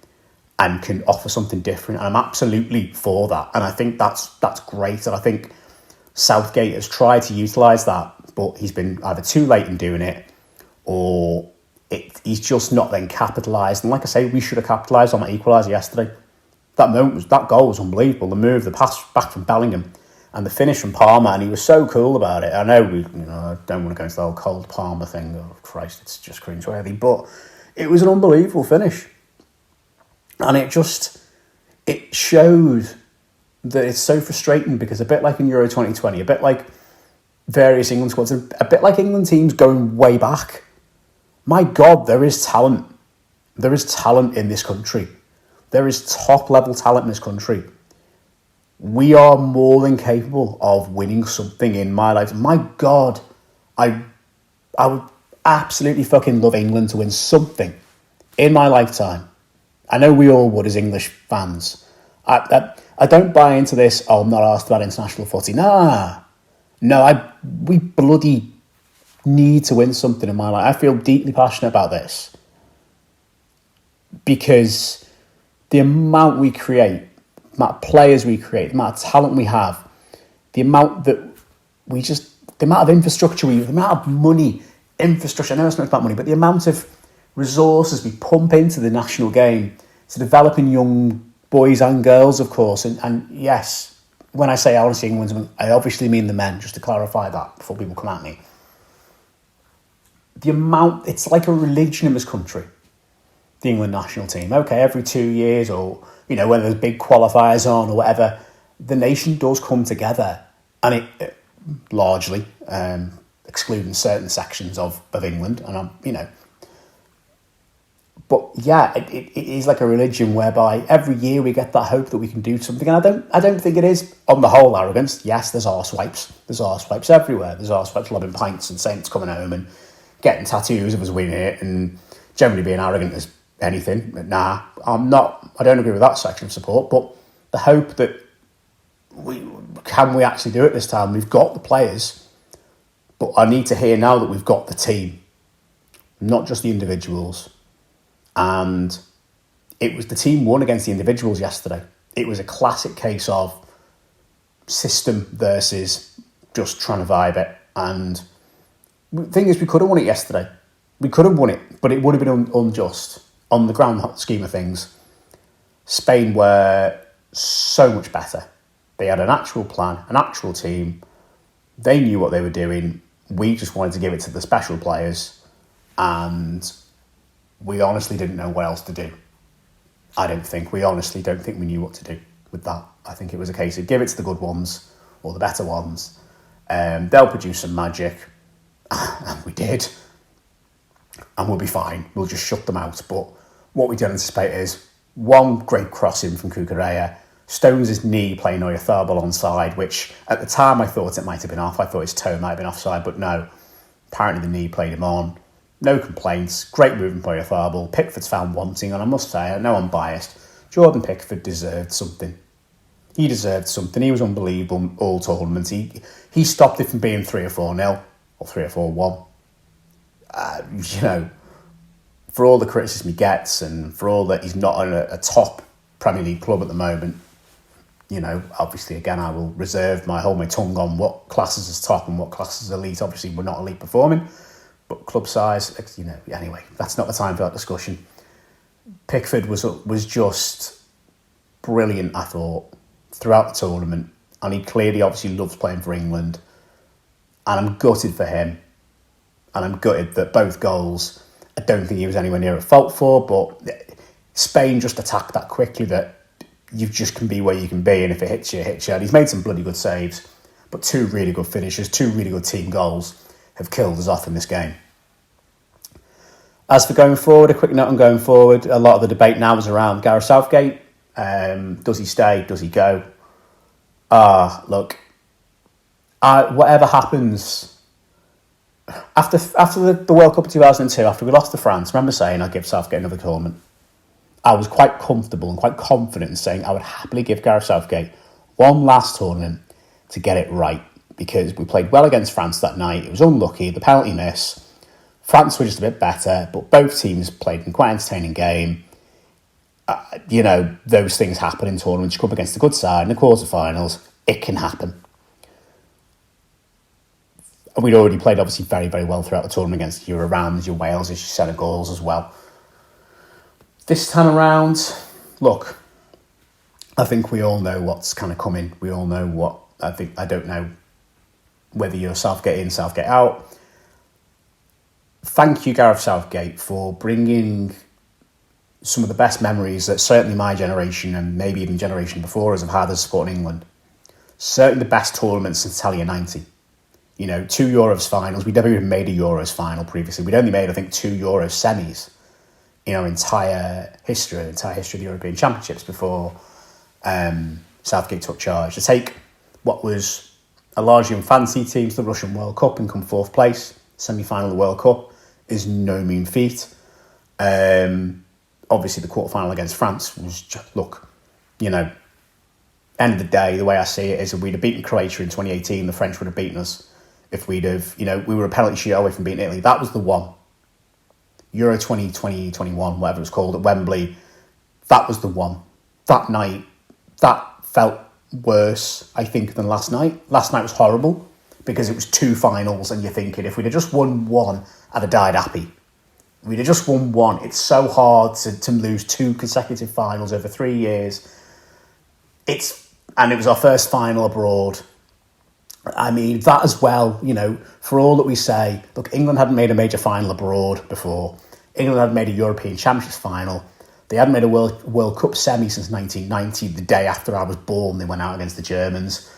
and can offer something different. And I'm absolutely for that. And I think that's great. And I think Southgate has tried to utilise that, but he's been either too late in doing it or he's just not then capitalised. And like I say, we should have capitalised on that equaliser yesterday. That goal was unbelievable. The move, the pass back from Bellingham and the finish from Palmer, and he was so cool about it. I know I don't want to go into the whole cold Palmer thing. Oh Christ, it's just cringeworthy. But it was an unbelievable finish. And it showed that it's so frustrating, because a bit like in Euro 2020, a bit like various England squads, a bit like England teams going way back. My God, there is talent. There is talent in this country. There is top-level talent in this country. We are more than capable of winning something in my life. My God, I would absolutely fucking love England to win something in my lifetime. I know we all would as English fans. I don't buy into this, I'm not asked about international footy. No, we bloody need to win something in my life. I feel deeply passionate about this, because the amount we create, the amount of players we create, the amount of talent we have, the amount of infrastructure the amount of money, infrastructure, I know it's not about money, but the amount of resources we pump into the national game to developing young boys and girls, of course. And yes, when I say I want to see England win, I obviously mean the men, just to clarify that before people come at me. It's like a religion in this country, the England national team. Okay, every 2 years, or when there's big qualifiers on or whatever, the nation does come together, and it largely, excluding certain sections of England, and but yeah, it is like a religion whereby every year we get that hope that we can do something, and I don't think it is on the whole arrogance. Yes, there's arsewipes. There's arsewipes everywhere. There's arsewipes lobbing pints and Saints coming home and getting tattoos of us winning it and generally being arrogant as anything. Nah, I'm not. I don't agree with that section of support. But the hope that we actually do it this time. We've got the players, but I need to hear now that we've got the team, not just the individuals. And it was the team won against the individuals yesterday. It was a classic case of system versus just trying to vibe it. And the thing is, we could have won it yesterday. We could have won it, but it would have been unjust. On the grand scheme of things, Spain were so much better. They had an actual plan, an actual team. They knew what they were doing. We just wanted to give it to the special players, and we honestly didn't know what else to do. We honestly don't think we knew what to do with that. I think it was a case of give it to the good ones or the better ones. They'll produce some magic, and we did. And we'll be fine. We'll just shut them out. But what we don't anticipate is one great crossing from Cucurella, stones his knee playing Oyarzabal onside, which at the time I thought it might have been off. I thought his toe might have been offside, but no. Apparently the knee played him on. No complaints. Great movement by Oyarzabal. Pickford's found wanting, and I must say, I know I'm biased, Jordan Pickford deserved something. He deserved something. He was unbelievable all tournaments. He stopped it from being 3 or 4-0 or 3 or 4-1. For all the criticism he gets and for all that he's not on a top Premier League club at the moment, obviously, again, I will hold my tongue on what classes as top and what classes as elite. Obviously, we're not elite performing, but club size, anyway, that's not the time for that discussion. Pickford was just brilliant, I thought, throughout the tournament, and he clearly obviously loves playing for England, and I'm gutted for him. And I'm gutted that both goals, I don't think he was anywhere near a fault for, but Spain just attacked that quickly, that you just can be where you can be, and if it hits you, it hits you. And he's made some bloody good saves, but 2 really good finishes, 2 really good team goals have killed us off in this game. As for going forward, a quick note on going forward, a lot of the debate now is around Gareth Southgate. Does he stay? Does he go? Look, whatever happens, after the World Cup of 2002, after we lost to France, I remember saying I'd give Southgate another tournament. I was quite comfortable and quite confident in saying I would happily give Gareth Southgate one last tournament to get it right, because we played well against France that night. It was unlucky, the penalty miss. France were just a bit better, but both teams played in quite an entertaining game. Those things happen in tournaments. You come up against a good side in the quarterfinals, it can happen. And we'd already played obviously very, very well throughout the tournament against your Irans, your Wales, your Senegals as well. This time around, look, I think we all know what's kind of coming. We all know what, I don't know whether you're Southgate in, Southgate out. Thank you, Gareth Southgate, for bringing some of the best memories that certainly my generation and maybe even generation before us have had as supporting England. Certainly the best tournament since Italia 90. 2 Euros finals. We'd never even made a Euros final previously. We'd only made, I think, 2 Euros semis in our entire history of the European Championships before Southgate took charge. To take what was a largely unfancy team to the Russian World Cup and come fourth place, semi-final of the World Cup, is no mean feat. Obviously, the quarter-final against France was just, end of the day, the way I see it is if we'd have beaten Croatia in 2018, the French would have beaten us. If we'd have, we were a penalty shoot away from beating Italy. That was the one. Euro 2021, whatever it was called, at Wembley, that was the one. That night, that felt worse, I think, than last night. Last night was horrible because it was 2 finals and you're thinking, if we'd have just won one, I'd have died happy. If we'd have just won one. It's so hard to lose 2 consecutive finals over 3 years. And it was our first final abroad. I mean, that as well, for all that we say, look, England hadn't made a major final abroad before. England hadn't made a European Championships final. They hadn't made a World Cup semi since 1990. The day after I was born, they went out against the Germans.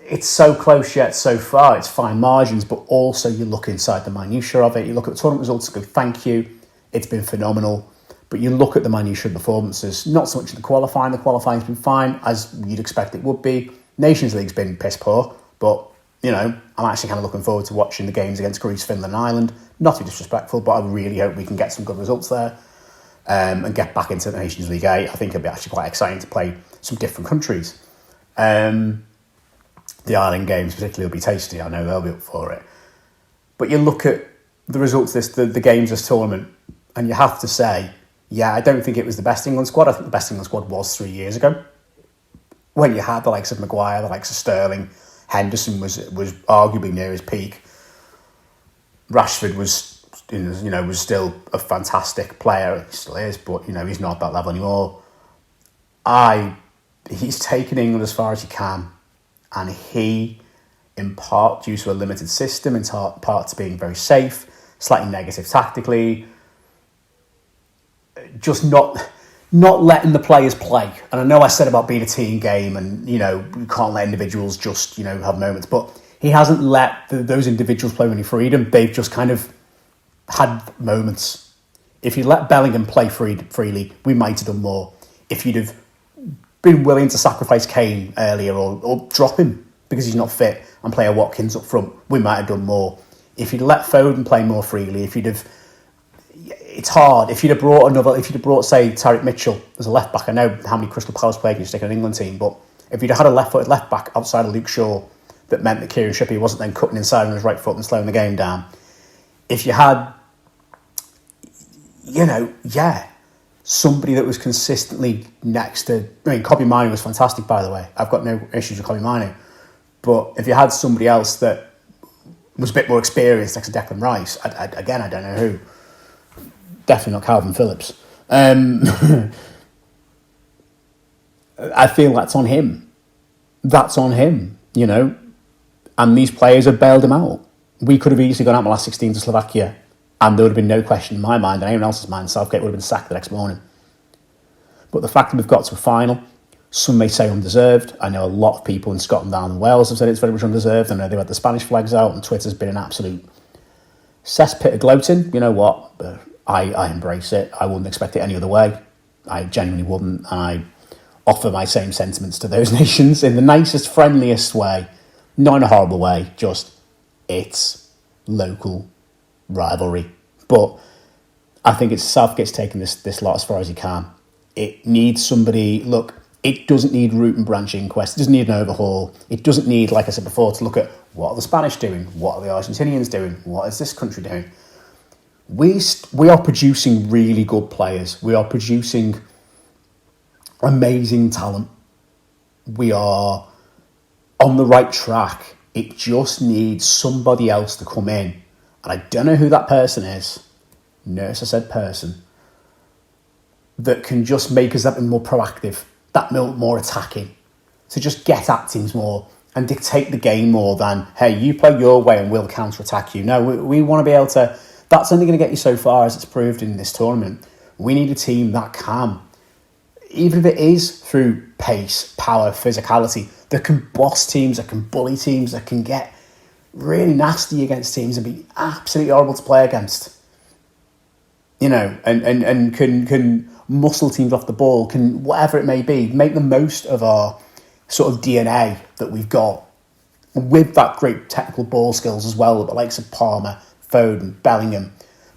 It's so close yet so far. It's fine margins, but also you look inside the minutiae of it. You look at the tournament results and go, thank you. It's been phenomenal. But you look at the minutiae of performances, not so much in the qualifying. The qualifying's been fine, as you'd expect it would be. Nations League's been piss poor, but, I'm actually kind of looking forward to watching the games against Greece, Finland and Ireland. Not to be disrespectful, but I really hope we can get some good results there and get back into the Nations League A. I think it'll be actually quite exciting to play some different countries. The Ireland games particularly will be tasty. I know they'll be up for it. But you look at the results the games this tournament, and you have to say, I don't think it was the best England squad. I think the best England squad was 3 years ago, when you had the likes of Maguire, the likes of Sterling. Henderson was arguably near his peak. Rashford was still a fantastic player. He still is, but he's not at that level anymore. He's taken England as far as he can, and he, in part due to a limited system, in part to being very safe, slightly negative tactically, just not letting the players play. And I know I said about being a team game and, you can't let individuals just, have moments, but he hasn't let those individuals play with any freedom. They've just kind of had moments. If you let Bellingham play freely, we might have done more. If you'd have been willing to sacrifice Kane earlier or drop him because he's not fit and play a Watkins up front, we might have done more. If you'd let Foden play more freely, it's hard. If you'd have brought, say, Tariq Mitchell as a left back, I know how many Crystal Palace players you stick in an England team, but if you'd have had a left-footed left back outside of Luke Shaw, that meant that Kieran Trippier wasn't then cutting inside on his right foot and slowing the game down. If you had, somebody that was consistently next to, Kobbie Mainoo was fantastic, by the way. I've got no issues with Kobbie Mainoo. But if you had somebody else that was a bit more experienced next to Declan Rice, I don't know who. Definitely not Calvin Phillips. I feel that's on him. That's on him, And these players have bailed him out. We could have easily gone out in the last 16 to Slovakia, and there would have been no question in my mind and anyone else's mind, Southgate would have been sacked the next morning. But the fact that we've got to a final, some may say undeserved. I know a lot of people in Scotland and Wales have said it's very much undeserved. I know they've had the Spanish flags out, and Twitter's been an absolute cesspit of gloating. You know what? I embrace it. I wouldn't expect it any other way. I genuinely wouldn't. I offer my same sentiments to those nations in the nicest, friendliest way, not in a horrible way, just it's local rivalry. But I think it's Southgate's taken this lot as far as he can. It needs somebody, look, it doesn't need root and branch inquest, it doesn't need an overhaul, it doesn't need, like I said before, to look at what are the Spanish doing, what are the Argentinians doing, what is this country doing. We are producing really good players, we are producing amazing talent, we are on the right track. It just needs somebody else to come in, and I don't know who that person is. Notice I said person, that can just make us that more proactive, that more attacking, to just get at teams more and dictate the game more than, hey, you play your way and we'll counter-attack you. No, we want to be able to, that's only going to get you so far, as it's proved in this tournament. We need a team that can, even if it is through pace, power, physicality, that can boss teams, that can bully teams, that can get really nasty against teams and be absolutely horrible to play against. You know, and can muscle teams off the ball, can, whatever it may be, make the most of our sort of DNA that we've got, with that great technical ball skills as well, the likes of Palmer, Foden, Bellingham,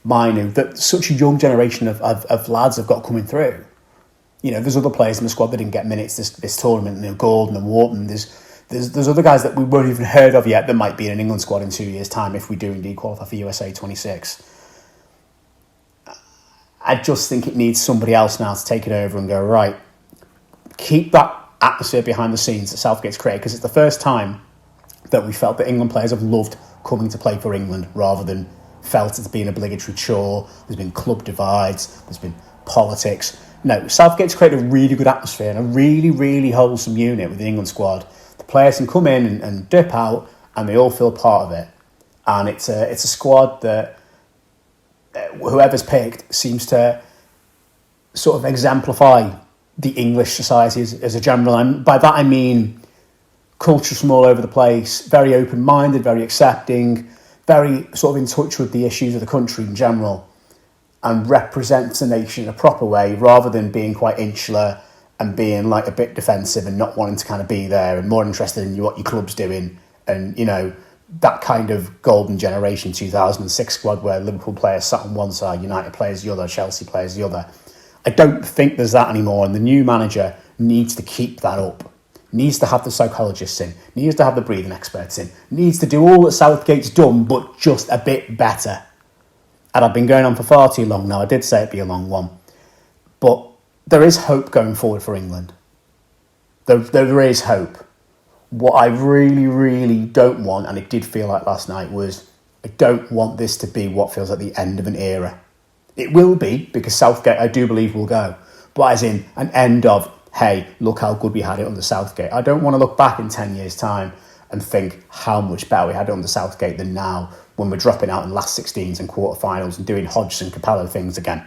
Mainu, that such a young generation of lads have got coming through. You know, there's other players in the squad that didn't get minutes this tournament, you know, Gordon and Wharton. There's other guys that we won't even heard of yet that might be in an England squad in 2 years' time if we do indeed qualify for USA 26. I just think it needs somebody else now to take it over and go, right, keep that atmosphere behind the scenes that Southgate's created, because it's the first time that we felt that England players have loved coming to play for England rather than felt it's been an obligatory chore. There's been club divides, there's been politics. No, Southgate's created a really good atmosphere and a really, really wholesome unit with the England squad. The players can come in and dip out and they all feel part of it. And it's a squad that whoever's picked seems to sort of exemplify the English society as a general. And by that I mean cultures from all over the place, very open-minded, very accepting, very sort of in touch with the issues of the country in general, and represents the nation in a proper way rather than being quite insular and being like a bit defensive and not wanting to kind of be there and more interested in what your club's doing. And, you know, that kind of golden generation 2006 squad where Liverpool players sat on one side, United players the other, Chelsea players the other. I don't think there's that anymore, and the new manager needs to keep that up. Needs to have the psychologists in, needs to have the breathing experts in, needs to do all that Southgate's done, but just a bit better. And I've been going on for far too long now. I did say it'd be a long one. But there is hope going forward for England. There is hope. What I really, really don't want, and it did feel like last night, was I don't want this to be what feels like the end of an era. It will be, because Southgate, I do believe, will go. But as in an end of, hey, look how good we had it under Southgate. I don't want to look back in 10 years' time and think how much better we had it under Southgate than now, when we're dropping out in last 16s and quarterfinals and doing Hodgson Capello things again.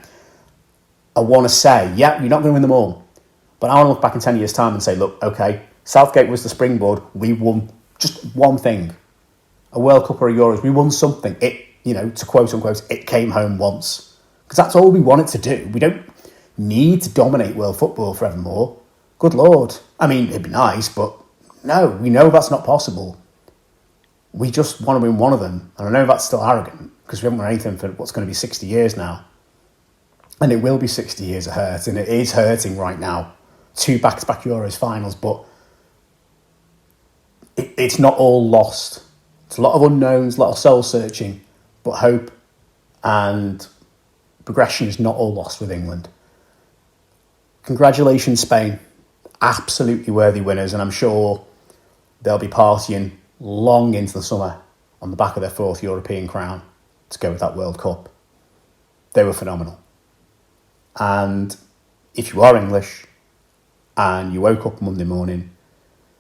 I want to say, yeah, you're not going to win them all. But I want to look back in 10 years' time and say, look, okay, Southgate was the springboard. We won just one thing. A World Cup or a Euros. We won something. It, you know, to quote unquote, it came home once. Because that's all we wanted to do. We don't need to dominate world football forevermore. Good Lord. I mean, it'd be nice, but no, we know that's not possible. We just want to win one of them. And I know that's still arrogant, because we haven't won anything for what's going to be 60 years now. And it will be 60 years of hurt, and it is hurting right now. 2 back-to-back Euros finals, but it's not all lost. It's a lot of unknowns, a lot of soul-searching, but hope and progression is not all lost with England. Congratulations, Spain. Absolutely worthy winners, and I'm sure they'll be partying long into the summer on the back of their 4th European crown to go with that World Cup. They were phenomenal. And if you are English and you woke up Monday morning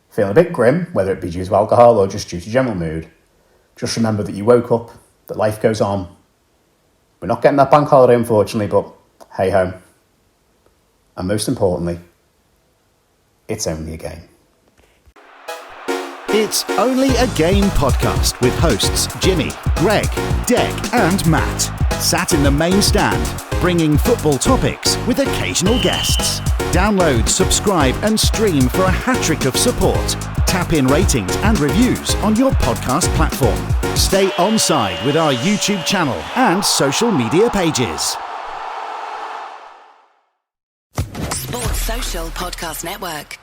feeling a bit grim, whether it be due to alcohol or just due to general mood, just remember that you woke up, that life goes on. We're not getting that bank holiday, unfortunately, but hey ho. And most importantly, it's only a game. It's Only a Game podcast with hosts Jimmy, Greg, Deg and Matt. Sat in the main stand, bringing football topics with occasional guests. Download, subscribe and stream for a hat-trick of support. Tap in ratings and reviews on your podcast platform. Stay onside with our YouTube channel and social media pages. Sports Social Podcast Network.